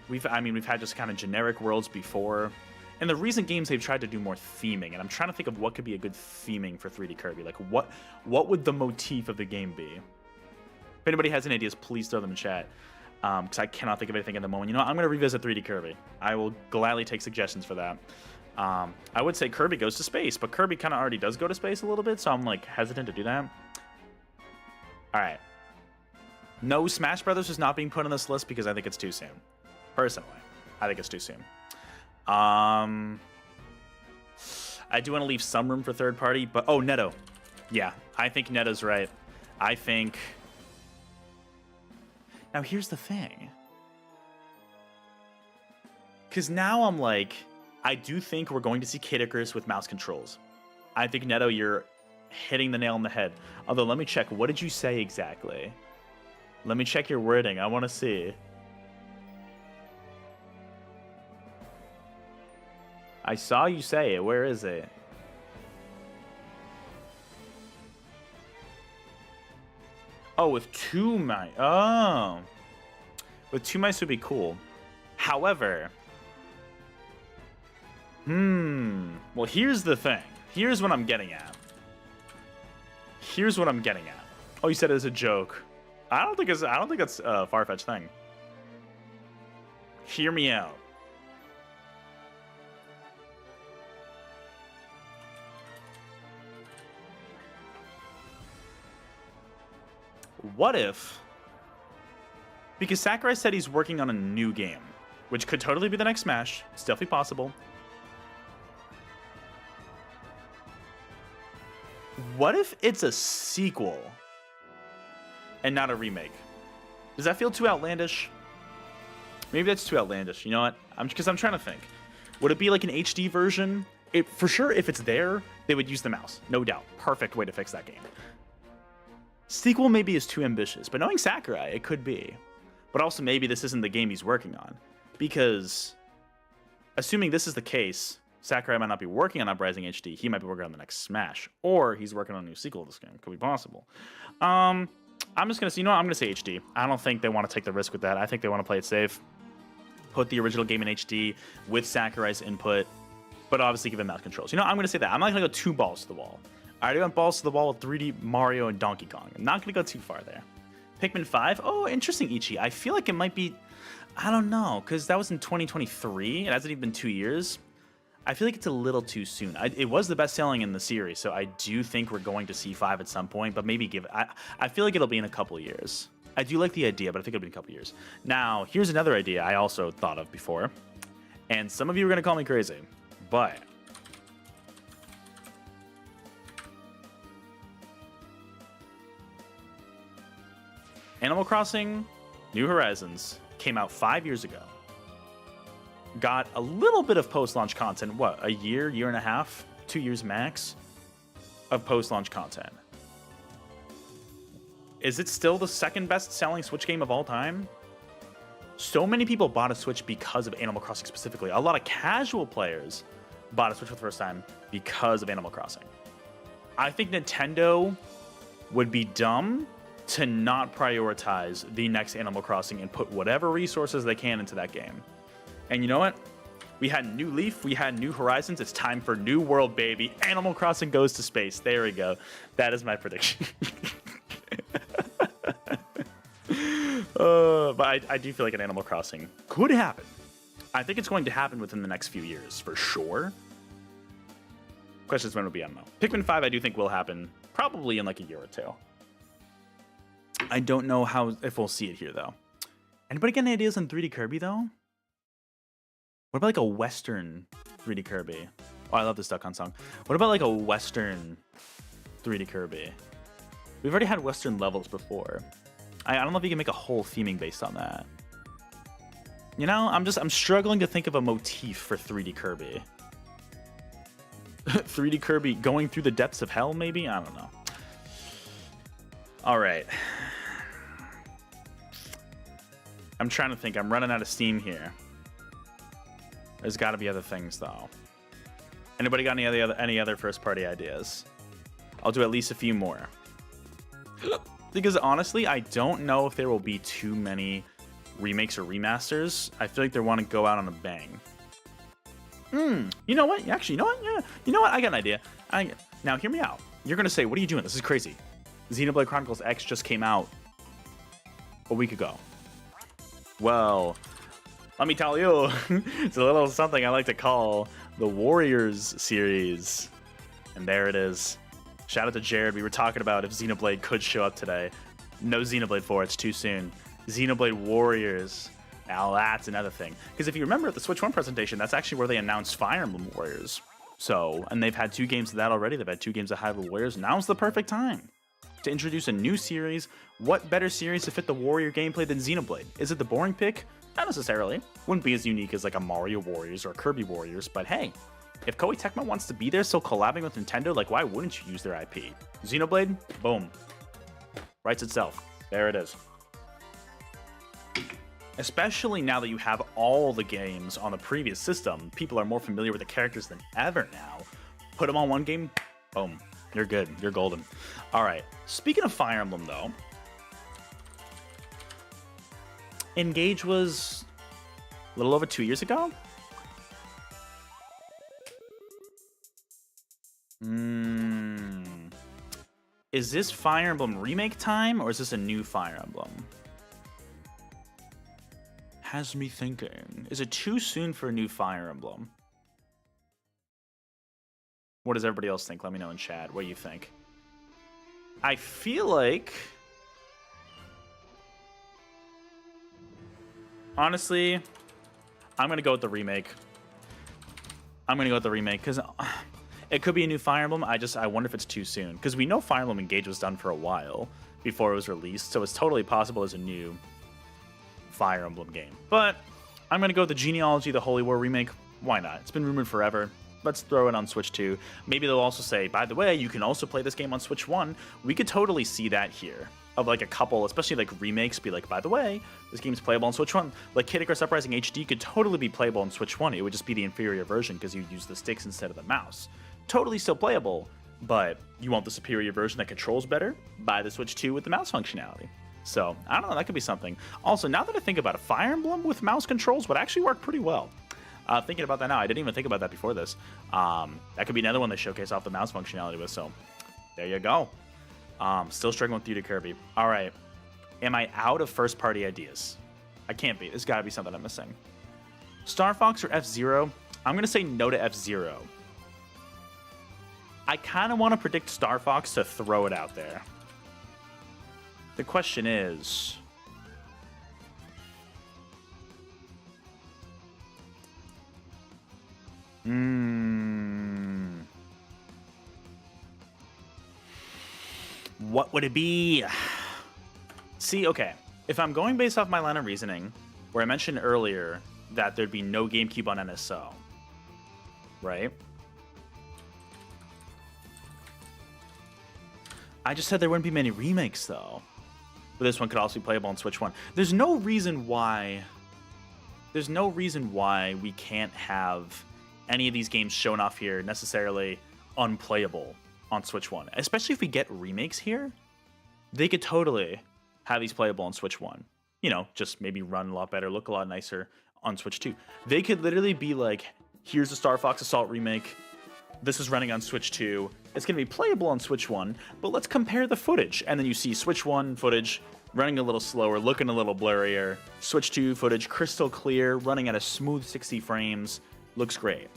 S1: We've had just kind of generic worlds before. In the recent games, they've tried to do more theming, and I'm trying to think of what could be a good theming for 3D Kirby. Like, what would the motif of the game be? If anybody has any ideas, please throw them in chat, because I cannot think of anything at the moment. You know, I'm going to revisit 3D Kirby. I will gladly take suggestions for that. I would say Kirby goes to space, but Kirby kind of already does go to space a little bit, so I'm, like, hesitant to do that. All right. No, Smash Brothers is not being put on this list because I think it's too soon. Personally, I think it's too soon. I do want to leave some room for third party, but oh, Netto. Yeah, I think Netto's right. I think. Now here's the thing. Because now I'm like, I do think we're going to see Kid Icarus with mouse controls. I think Netto, you're hitting the nail on the head. Although, let me check. What did you say exactly? Let me check your wording. I want to see. I saw you say it. Where is it? Oh, with two mice. Oh. With two mice would be cool. However. Well, here's the thing. Here's what I'm getting at. Here's what I'm getting at. Oh, you said it as a joke. I don't think it's a far-fetched thing. Hear me out. What if, because Sakurai said he's working on a new game, which could totally be the next Smash. It's definitely possible. What if it's a sequel and not a remake? Does that feel too outlandish? Maybe that's too outlandish. You know what? Because I'm trying to think. Would it be like an HD version? For sure, if it's there, they would use the mouse. No doubt. Perfect way to fix that game. Sequel maybe is too ambitious, but knowing Sakurai, it could be. But also maybe this isn't the game he's working on. Because, assuming this is the case, Sakurai might not be working on Uprising HD. He might be working on the next Smash. Or he's working on a new sequel to this game. Could be possible. I'm just going to say, you know what? I'm going to say HD. I don't think they want to take the risk with that. I think they want to play it safe. Put the original game in HD with Sakurai's input. But obviously give him mouse controls. You know, I'm going to say that. I'm not going to go two balls to the wall. I already went balls to the wall with 3D Mario and Donkey Kong. I'm not going to go too far there. Pikmin 5? Oh, interesting, Ichi. I feel like it might be... I don't know, because that was in 2023. It hasn't even been 2 years. I feel like it's a little too soon. It was the best-selling in the series, so I do think we're going to see 5 at some point, but maybe give it... I feel like it'll be in a couple of years. I do like the idea, but I think it'll be in a couple of years. Now, here's another idea I also thought of before, and some of you are going to call me crazy, but... Animal Crossing New Horizons came out 5 years ago. Got a little bit of post-launch content. What, a year, year and a half, 2 years max of post-launch content. Is it still the second best-selling Switch game of all time? So many people bought a Switch because of Animal Crossing specifically. A lot of casual players bought a Switch for the first time because of Animal Crossing. I think Nintendo would be dumb to not prioritize the next Animal Crossing and put whatever resources they can into that game. And you know what? We had New Leaf, we had New Horizons. It's time for New World, baby. Animal Crossing goes to space. There we go. That is my prediction. But I do feel like an Animal Crossing could happen. I think it's going to happen within the next few years, for sure. Question is when it'll be, I don't know. Pikmin 5 I do think will happen, probably in like a year or two. I don't know if we'll see it here, though. Anybody got any ideas on 3D Kirby, though? What about like a Western 3D Kirby? Oh, I love this Duck Hunt song. What about like a Western 3D Kirby? We've already had Western levels before. I don't know if you can make a whole theming based on that. You know, I'm struggling to think of a motif for 3D Kirby. 3D Kirby going through the depths of hell, maybe? I don't know. All right. I'm trying to think. I'm running out of steam here. There's got to be other things, though. Anybody got any other first-party ideas? I'll do at least a few more. Because honestly, I don't know if there will be too many remakes or remasters. I feel like they want to go out on a bang. You know what? Actually, you know what? Yeah. You know what? I got an idea. Now, hear me out. You're going to say, what are you doing? This is crazy. Xenoblade Chronicles X just came out a week ago. Well, let me tell you, it's a little something I like to call the Warriors series. And there it is. Shout out to Jared. We were talking about if Xenoblade could show up today. No Xenoblade 4, it's too soon. Xenoblade Warriors. Now that's another thing. Because if you remember at the Switch 1 presentation, that's actually where they announced Fire Emblem Warriors. So, and they've had 2 games of that already. They've had 2 games of Hyrule Warriors. Now's the perfect time to introduce a new series. What better series to fit the Warrior gameplay than Xenoblade? Is it the boring pick? Not necessarily. Wouldn't be as unique as like a Mario Warriors or a Kirby Warriors, but hey, if Koei Tecmo wants to be there still collabing with Nintendo, like why wouldn't you use their IP? Xenoblade, boom. Writes itself. There it is. Especially now that you have all the games on the previous system, people are more familiar with the characters than ever now. Put them on one game, boom. You're good. You're golden. All right. Speaking of Fire Emblem, though, Engage was a little over 2 years ago. Is this Fire Emblem remake time, or is this a new Fire Emblem? Has me thinking. Is it too soon for a new Fire Emblem? What does everybody else think? Let me know in chat. What do you think? I feel like... honestly, I'm going to go with the remake. I'm going to go with the remake, because it could be a new Fire Emblem. I wonder if it's too soon. Because we know Fire Emblem Engage was done for a while before it was released, so it's totally possible as a new Fire Emblem game. But I'm going to go with the Genealogy, the Holy War remake. Why not? It's been rumored forever. Let's throw it on Switch 2. Maybe they'll also say, by the way, you can also play this game on Switch 1. We could totally see that here. Of like a couple, especially like remakes, be like, by the way, this game's playable on Switch 1. Like Kid Icarus Uprising HD could totally be playable on Switch 1. It would just be the inferior version because you use the sticks instead of the mouse. Totally still playable, but you want the superior version that controls better? Buy the Switch 2 with the mouse functionality. So, I don't know, that could be something. Also, now that I think about it, Fire Emblem with mouse controls would actually work pretty well. Thinking about that now, I didn't even think about that before this. That could be another one they showcase off the mouse functionality with, so there you go. Still struggling with 3D Kirby. All right. Am I out of first-party ideas? I can't be. There's got to be something I'm missing. Star Fox or F-Zero? I'm going to say no to F-Zero. I kind of want to predict Star Fox to throw it out there. The question is... what would it be? See, okay. If I'm going based off my line of reasoning, where I mentioned earlier that there'd be no GameCube on NSO, right? I just said there wouldn't be many remakes, though. But this one could also be playable on Switch 1. There's no reason why we can't have any of these games shown off here necessarily unplayable on Switch 1. Especially if we get remakes here, they could totally have these playable on Switch 1. You know, just maybe run a lot better, look a lot nicer on Switch 2. They could literally be like, here's the Star Fox Assault remake. This is running on Switch 2. It's going to be playable on Switch 1, but let's compare the footage. And then you see Switch 1 footage running a little slower, looking a little blurrier. Switch 2 footage crystal clear, running at a smooth 60 frames. Looks great,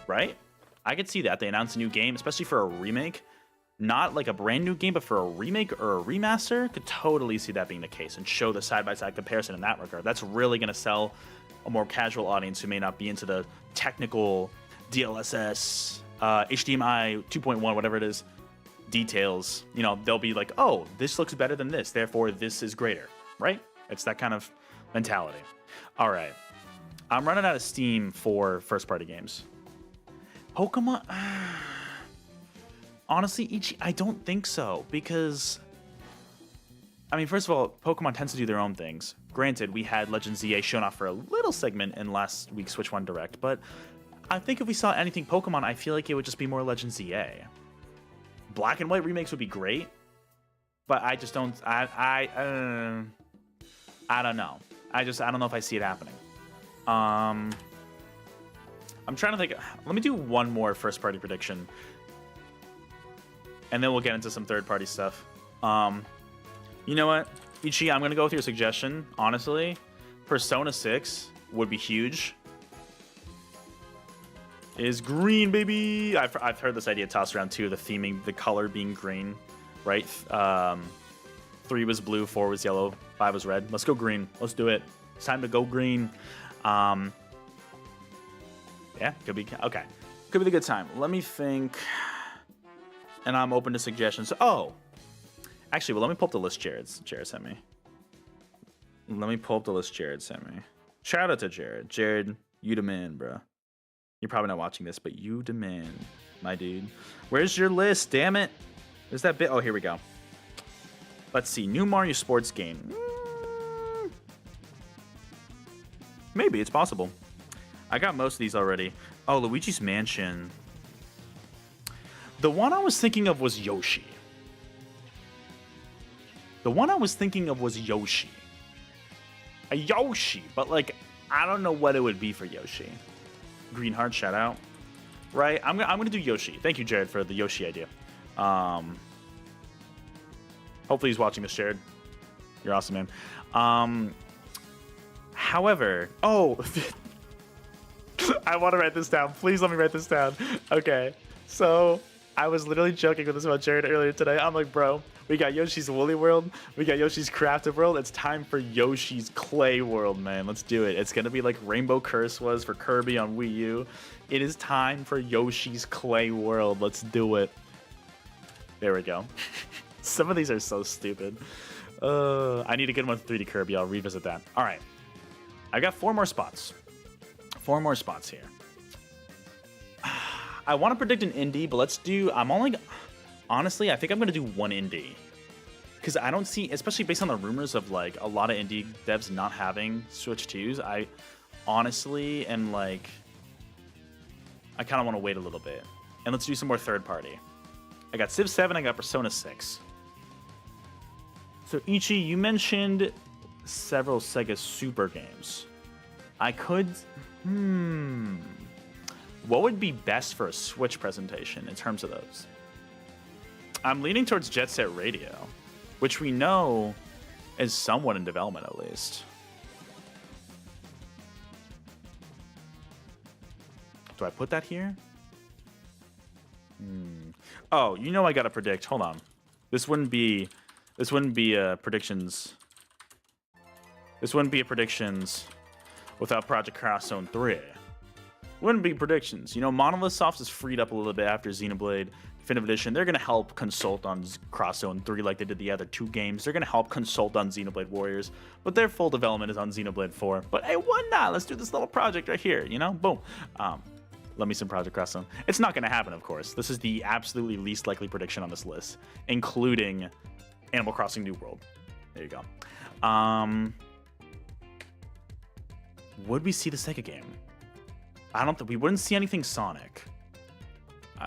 S1: right? I could see that. They announced a new game, especially for a remake. Not like a brand new game, but for a remake or a remaster, could totally see that being the case and show the side-by-side comparison in that regard. That's really going to sell a more casual audience who may not be into the technical DLSS, HDMI 2.1, whatever it is, details. You know, they'll be like, oh, this looks better than this, therefore this is greater, right? It's that kind of mentality. All right. I'm running out of steam for first-party games. Pokemon... Honestly, I don't think so, because... I mean, first of all, Pokemon tends to do their own things. Granted, we had Legend ZA shown off for a little segment in last week's Switch 1 Direct, but I think if we saw anything Pokemon, I feel like it would just be more Legend ZA. Black and White remakes would be great, but I just don't... I don't know. I don't know if I see it happening. I'm trying to think... Let me do one more first-party prediction, and then we'll get into some third-party stuff. You know what? Ichi, I'm going to go with your suggestion, honestly. Persona 6 would be huge. Is green, baby! I've heard this idea tossed around, too, the theming, the color being green, right? 3 was blue, 4 was yellow, 5 was red. Let's go green. Let's do it. It's time to go green. Yeah, could be... Okay. Could be the good time. Let me think... And I'm open to suggestions. Oh! Actually, well, let me pull up the list Jared sent me. Let me pull up the list Jared sent me. Shout out to Jared. Jared, you the man, bro. You're probably not watching this, but you the man, my dude. Where's your list? Damn it. There's that bit. Oh, here we go. Let's see. New Mario sports game. Maybe. It's possible. I got most of these already. Oh, Luigi's Mansion. The one I was thinking of was Yoshi. The one I was thinking of was Yoshi. A Yoshi, but like, I don't know what it would be for Yoshi. Green Heart, shout out. Right, I'm gonna do Yoshi. Thank you, Jared, for the Yoshi idea. Hopefully he's watching this, Jared. You're awesome, man. However, oh, I want to write this down. Please let me write this down. Okay, so I was literally joking with this about Jared earlier today. I'm like, bro, we got Yoshi's Woolly World. We got Yoshi's Crafted World. It's time for Yoshi's Clay World, man. Let's do it. It's going to be like Rainbow Curse was for Kirby on Wii U. It is time for Yoshi's Clay World. Let's do it. There we go. Some of these are so stupid. I need a good one with 3D Kirby. I'll revisit that. All right. I got 4 more spots. 4 more spots here. I want to predict an indie, but let's do... Honestly, I think I'm going to do one indie. Because I don't see... Especially based on the rumors of, like, a lot of indie devs not having Switch 2s. I honestly am, like... I kind of want to wait a little bit. And let's do some more third party. I got Civ 7, I got Persona 6. So, Ichi, you mentioned several Sega Super games. I could... What would be best for a Switch presentation in terms of those? I'm leaning towards Jet Set Radio, which we know is somewhat in development at least. Do I put that here? Oh, you know I gotta predict. Hold on. This wouldn't be predictions. This wouldn't be a predictions without Project Cross Zone 3. Wouldn't be predictions. You know, Monolith Soft is freed up a little bit after Xenoblade Definitive Edition. They're going to help consult on Cross Zone 3 like they did the other 2 games. They're going to help consult on Xenoblade Warriors, but their full development is on Xenoblade 4. But hey, why not? Let's do this little project right here, you know? Boom. Love me some Project Cross Zone. It's not going to happen, of course. This is the absolutely least likely prediction on this list, including Animal Crossing New World. There you go. Would we see the Sega game? I don't think we wouldn't see anything Sonic.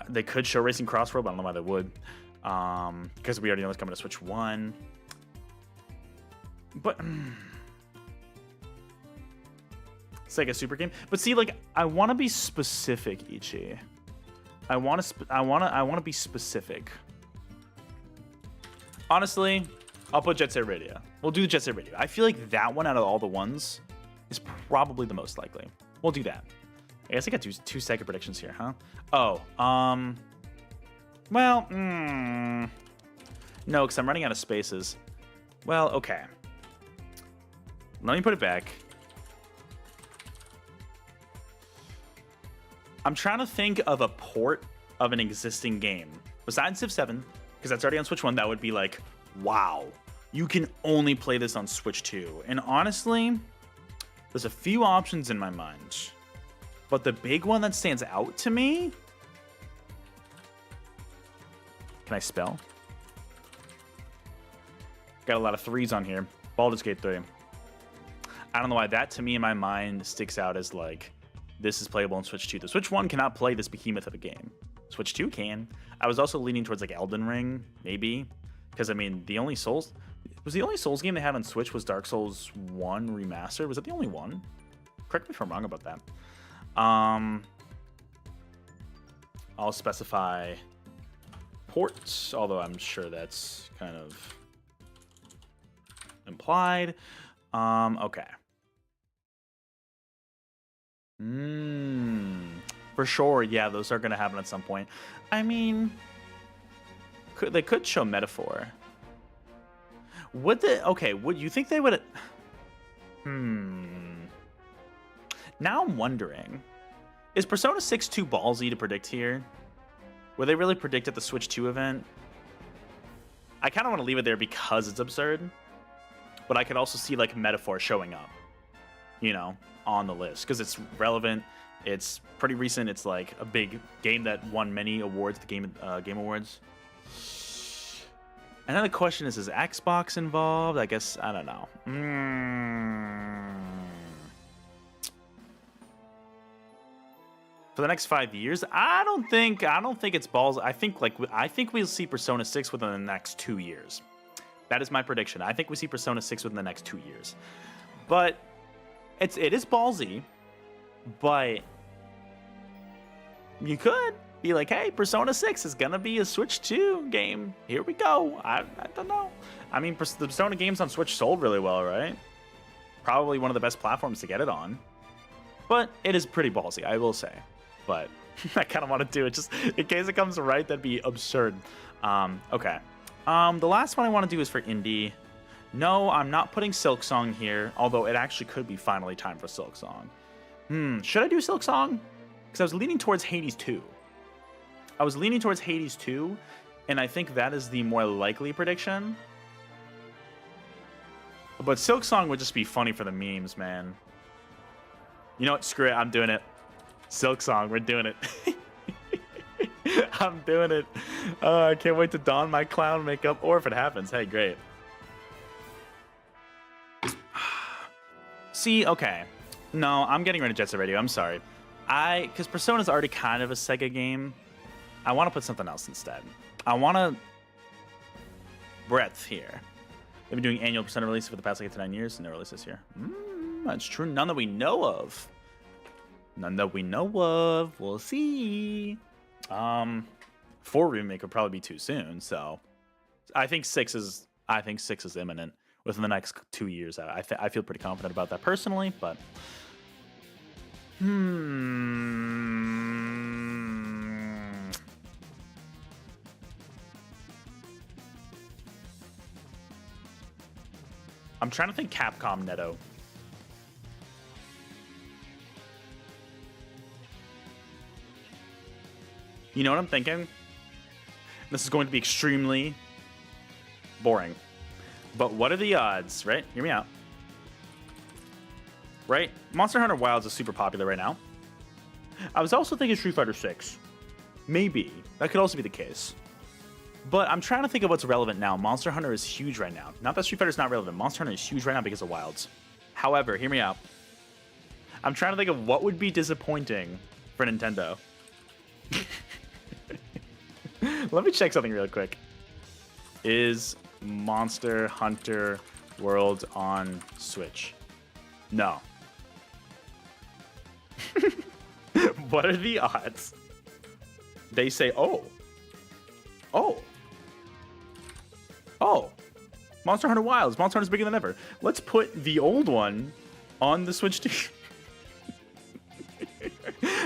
S1: They could show Racing Crossroad, but I don't know why they would. Because we already know it's coming to Switch 1. But like a super game. But see, like, I want to be specific, Ichi. I want to be specific. Honestly, I'll put Jet Set Radio. We'll do the Jet Set Radio. I feel like that one out of all the ones is probably the most likely. We'll do that. I guess I got two second predictions here, huh? Oh, well, no, because I'm running out of spaces. Well, okay. Let me put it back. I'm trying to think of a port of an existing game. Besides Civ 7, because that's already on Switch 1, that would be like, wow, you can only play this on Switch 2. And honestly, there's a few options in my mind. But the big one that stands out to me... Can I spell? Got a lot of threes on here. Baldur's Gate 3. I don't know why that, to me, in my mind, sticks out as like, this is playable on Switch 2. The Switch 1 cannot play this behemoth of a game. Switch 2 can. I was also leaning towards like Elden Ring, maybe. Because, I mean, the only Souls... Was the only Souls game they had on Switch was Dark Souls 1 Remastered? Was that the only one? Correct me if I'm wrong about that. I'll specify ports, although I'm sure that's kind of implied. Okay. For sure, yeah, those are going to happen at some point. I mean, they could show Metaphor. Would they? Okay, would you think they would? Now I'm wondering, is Persona 6 too ballsy to predict here? Will they really predict at the Switch 2 event? I kind of want to leave it there because it's absurd, but I could also see like Metaphor showing up, you know, on the list because it's relevant. It's pretty recent. It's like a big game that won many awards, the Game Awards. And then the question is Xbox involved? I guess, I don't know. For the next 5 years, I don't think it's balls. I think we'll see Persona 6 within the next 2 years. That is my prediction. I think we see Persona 6 within the next 2 years. But it is ballsy, but you could be like, hey, Persona 6 is gonna be a Switch 2 game. Here we go. I don't know. I mean, the Persona games on Switch sold really well, right? Probably one of the best platforms to get it on. But it is pretty ballsy, I will say. But I kind of want to do it just in case it comes right. That'd be absurd. Okay. The last one I want to do is for indie. No, I'm not putting Silksong here, although it actually could be finally time for Silksong. Should I do Silksong? Because I was leaning towards Hades 2. And I think that is the more likely prediction. But Silksong would just be funny for the memes, man. You know what? Screw it. I'm doing it. Silksong. We're doing it. I'm doing it. I can't wait to don my clown makeup. Or if it happens, hey, great. See, okay. No, I'm getting rid of Jet Set Radio. I'm sorry. Because Persona's already kind of a Sega game. I want to put something else instead. I want to... Breadth here. They've been doing annual Persona releases for the past like 8 to 9 years. No release this year. That's true. None that we know of. We'll see. 4 remake would probably be too soon. So I think 6 is imminent within the next 2 years. I feel pretty confident about that personally, but I'm trying to think Capcom Netto. You know what I'm thinking? This is going to be extremely boring. But what are the odds, right? Hear me out. Right? Monster Hunter Wilds is super popular right now. I was also thinking Street Fighter 6. Maybe. That could also be the case. But I'm trying to think of what's relevant now. Monster Hunter is huge right now. Not that Street Fighter is not relevant. Monster Hunter is huge right now because of Wilds. However, hear me out. I'm trying to think of what would be disappointing for Nintendo. Let me check something real quick. Is Monster Hunter World on Switch? No. What are the odds? They say, oh. Monster Hunter Wilds. Monster Hunter's bigger than ever. Let's put the old one on the Switch 2.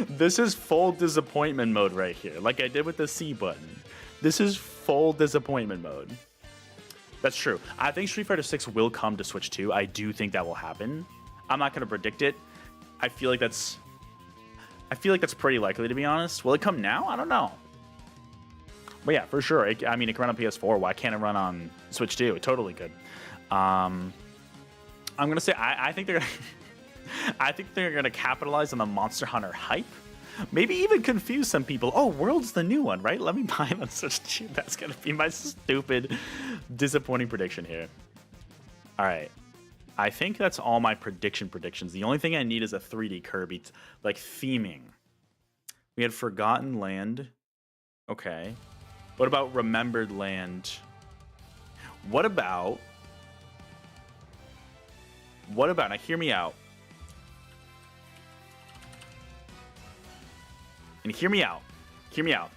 S1: This is full disappointment mode right here, like I did with the C button. This is full disappointment mode. That's true. I think Street Fighter 6 will come to Switch 2. I do think that will happen. I'm not going to predict it. I feel like that's pretty likely, to be honest. Will it come now? I don't know. But yeah, for sure. I mean, it can run on PS4. Why can't it run on Switch 2? Totally good. I'm going to say I think they're I think they're going to capitalize on the Monster Hunter hype. Maybe even confuse some people. Oh, World's the new one, right? Let me buy it on Switch 2. That's going to be my stupid, disappointing prediction here. All right. I think that's all my predictions. The only thing I need is a 3D Kirby, like theming. We had Forgotten Land. Okay. What about Remembered Land? What about... Now hear me out. And hear me out,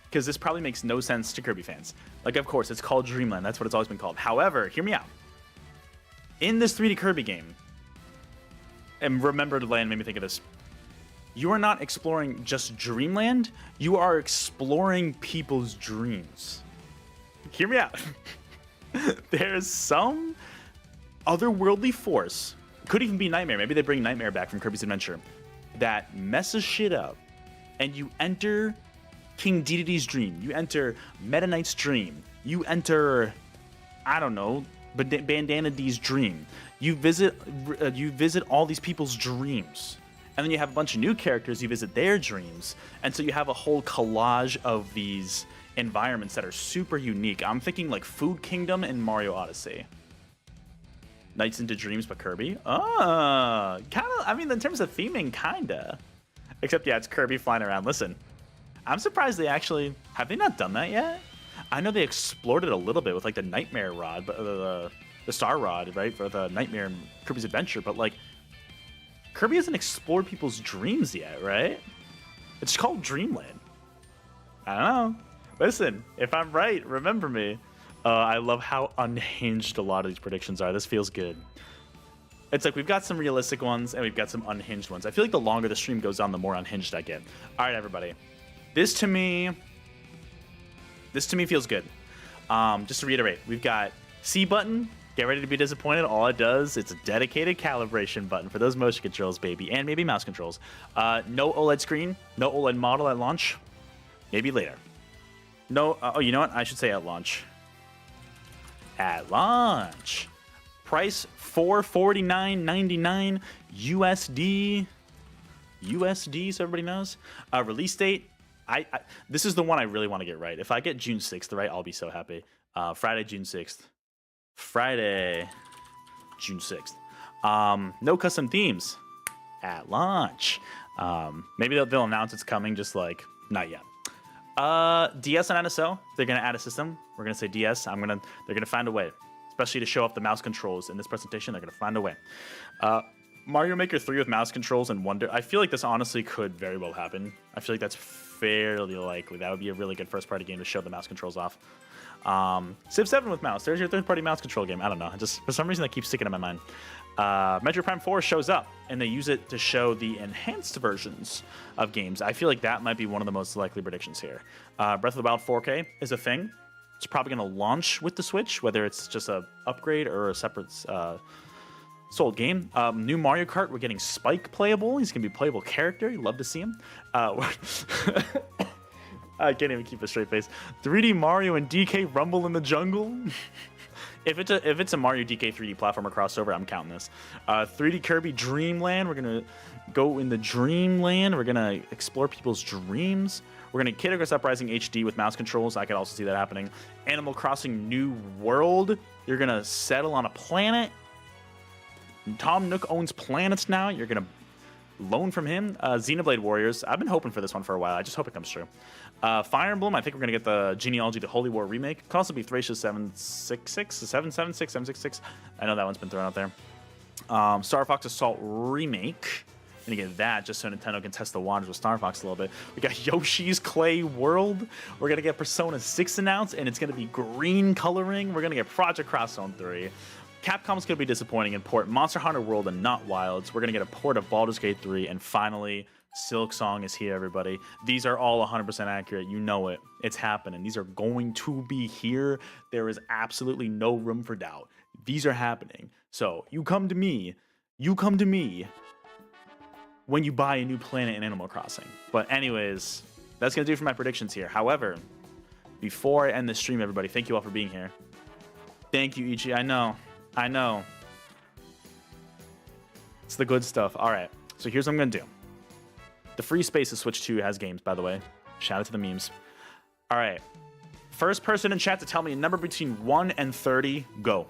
S1: because this probably makes no sense to Kirby fans. Like, of course, it's called Dreamland. That's what it's always been called. However, hear me out. In this 3D Kirby game, and Remembered Land made me think of this, you are not exploring just Dreamland. You are exploring people's dreams. Hear me out. There's some otherworldly force, could even be Nightmare. Maybe they bring Nightmare back from Kirby's Adventure, that messes shit up. And you enter King Dedede's dream. You enter Meta Knight's dream. You enter, I don't know, Bandana D's dream. You visit all these people's dreams. And then you have a bunch of new characters. You visit their dreams. And so you have a whole collage of these environments that are super unique. I'm thinking like Food Kingdom and Mario Odyssey. Nights into Dreams by Kirby. Kind of, I mean, in terms of theming, kinda. Except, yeah, it's Kirby flying around. Listen, I'm surprised they actually... Have they not done that yet? I know they explored it a little bit with, like, the Nightmare Rod, but the Star Rod, right, for the Nightmare in Kirby's Adventure, but, like, Kirby hasn't explored people's dreams yet, right? It's called Dreamland. I don't know. Listen, if I'm right, remember me. I love how unhinged a lot of these predictions are. This feels good. It's like we've got some realistic ones and we've got some unhinged ones. I feel like the longer the stream goes on, the more unhinged I get. All right, everybody. This to me feels good. Just to reiterate, we've got C button. Get ready to be disappointed. All it does, it's a dedicated calibration button for those motion controls, baby, and maybe mouse controls. No OLED screen, no OLED model at launch. Maybe later. No. Oh, you know what? I should say at launch. At launch. Price $449.99 USD. USD, so everybody knows. Release date. This is the one I really want to get right. If I get June 6th right, I'll be so happy. Friday, June 6th. Friday, June 6th. No custom themes at launch. Maybe they'll announce it's coming, just like not yet. DS and NSO, they're gonna add a system. We're gonna say DS. They're gonna find a way, especially to show off the mouse controls in this presentation. They're gonna find a way. Mario Maker 3 with mouse controls and Wonder. I feel like this honestly could very well happen. I feel like that's fairly likely. That would be a really good first-party game to show the mouse controls off. Civ 7 with mouse. There's your third-party mouse control game. I don't know. Just for some reason that keeps sticking in my mind. Metroid Prime 4 shows up, and they use it to show the enhanced versions of games. I feel like that might be one of the most likely predictions here. Breath of the Wild 4K is a thing. It's probably going to launch with the Switch, whether it's just a upgrade or a separate sold game. New Mario Kart, we're getting Spike playable. He's going to be a playable character. You'd love to see him. I can't even keep a straight face. 3D Mario and DK Rumble in the Jungle. If it's a Mario DK 3D platformer crossover, I'm counting this. 3D Kirby Dreamland. We're gonna go in the Dreamland. We're gonna explore people's dreams. We're gonna Kid Icarus Uprising HD with mouse controls. I could also see that happening. Animal Crossing New World. You're gonna settle on a planet. Tom Nook owns planets now. You're gonna loan from him. Xenoblade Warriors. I've been hoping for this one for a while. I just hope it comes true. Fire Emblem, I think we're going to get the Genealogy the Holy War remake. It could also be Thracia 766, 776, 766. I know that one's been thrown out there. Star Fox Assault remake. Gonna get that just so Nintendo can test the waters with Star Fox a little bit. We got Yoshi's Clay World. We're gonna get Persona 6 announced, and it's gonna be green coloring. We're gonna get Project Cross Zone 3. Capcom's gonna be disappointing in port Monster Hunter World and Not Wilds. We're gonna get a port of Baldur's Gate 3, and finally, Silk Song is here, everybody. These are all 100% accurate. You know it. It's happening. These are going to be here. There is absolutely no room for doubt. These are happening. So you come to me. You come to me when you buy a new planet in Animal Crossing. But anyways, that's going to do it for my predictions here. However, before I end the stream, everybody, thank you all for being here. Thank you, Ichi. I know. It's the good stuff. All right. So here's what I'm going to do. The free space of Switch 2 has games, by the way. Shout out to the memes. All right. First person in chat to tell me a number between 1 and 30, go.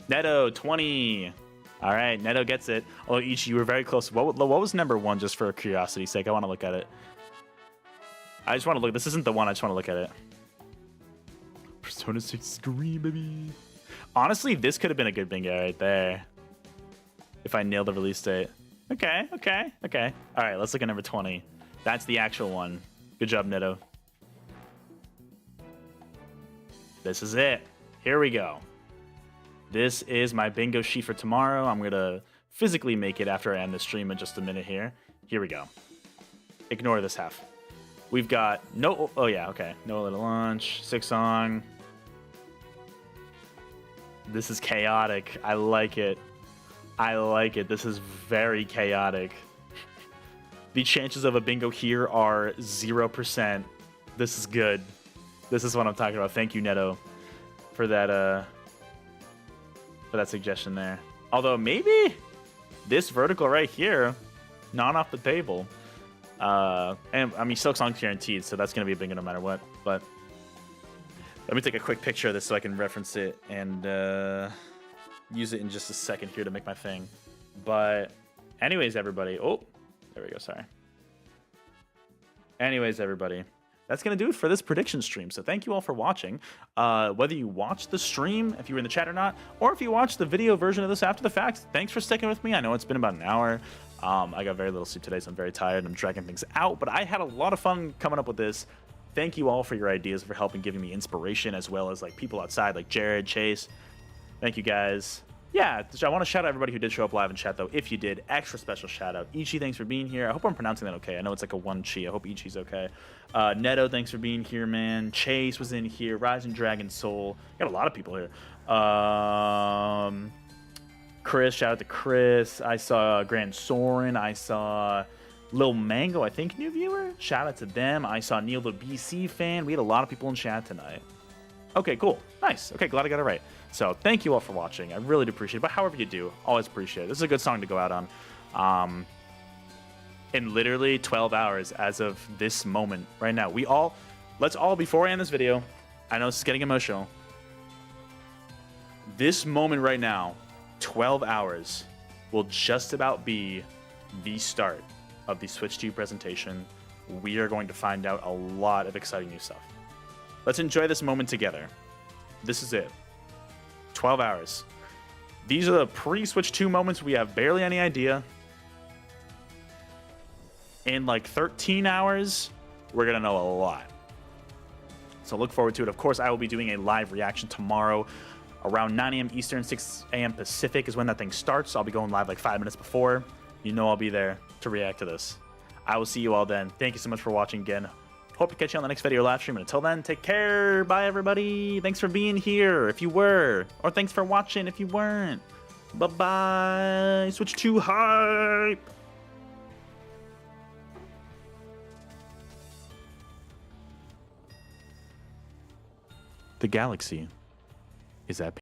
S1: Neto, 20. All right, Neto gets it. Oh, Ichi, you were very close. What was number 1, just for curiosity's sake? I want to look at it. I just want to look. This isn't the one. I just want to look at it. Persona 6 Scream, baby. Honestly, this could have been a good bingo right there. If I nailed the release date. Okay. All right, let's look at number 20. That's the actual one. Good job, Neto. This is it. Here we go. This is my bingo sheet for tomorrow. I'm going to physically make it after I end the stream in just a minute here. Here we go. Ignore this half. We've got no... Oh, yeah, okay. No Little Lunch. Silk Song. This is chaotic. I like it. This is very chaotic. The chances of a bingo here are 0%. This is good. This is what I'm talking about. Thank you, Neto, for that suggestion there. Although maybe this vertical right here, not off the table. And I mean, Silk Song's guaranteed, so that's going to be a bingo no matter what. But let me take a quick picture of this so I can reference it and use it in just a second here to make my thing. But anyways, everybody. Oh, there we go. Sorry. Anyways, everybody. That's going to do it for this prediction stream. So thank you all for watching. Whether you watched the stream, if you were in the chat or not, or if you watched the video version of this after the fact, thanks for sticking with me. I know it's been about an hour. I got very little sleep today, so I'm very tired. I'm dragging things out, but I had a lot of fun coming up with this. Thank you all for your ideas, for helping giving me inspiration, as well as like people outside like Jared, Chase. Thank you guys. Yeah, I want to shout out everybody who did show up live in chat, though. If you did, extra special shout out. Ichi, thanks for being here. I hope I'm pronouncing that okay. I know it's like a one chi. I hope Ichi's okay. Neto, thanks for being here, man. Chase was in here. Rising Dragon Soul. Got a lot of people here. Chris, shout out to Chris. I saw Grand Soren. I saw Lil Mango, I think, new viewer. Shout out to them. I saw Neil, the BC fan. We had a lot of people in chat tonight. Okay, cool. Nice. Okay, glad I got it right. So thank you all for watching. I really do appreciate it. But however you do, always appreciate it. This is a good song to go out on. In literally 12 hours as of this moment right now. Let's all, before I end this video, I know this is getting emotional. This moment right now, 12 hours, will just about be the start of the Switch 2 presentation. We are going to find out a lot of exciting new stuff. Let's enjoy this moment together. This is it. 12 hours. These are the pre-Switch 2 moments. We have barely any idea. In like 13 hours, we're going to know a lot. So look forward to it. Of course, I will be doing a live reaction tomorrow around 9 a.m. Eastern, 6 a.m. Pacific is when that thing starts. I'll be going live like 5 minutes before. You know I'll be there to react to this. I will see you all then. Thank you so much for watching again. Hope to catch you on the next video or live stream. And until then, take care. Bye, everybody. Thanks for being here if you were. Or thanks for watching if you weren't. Bye-bye. Switch 2 hype. The galaxy is at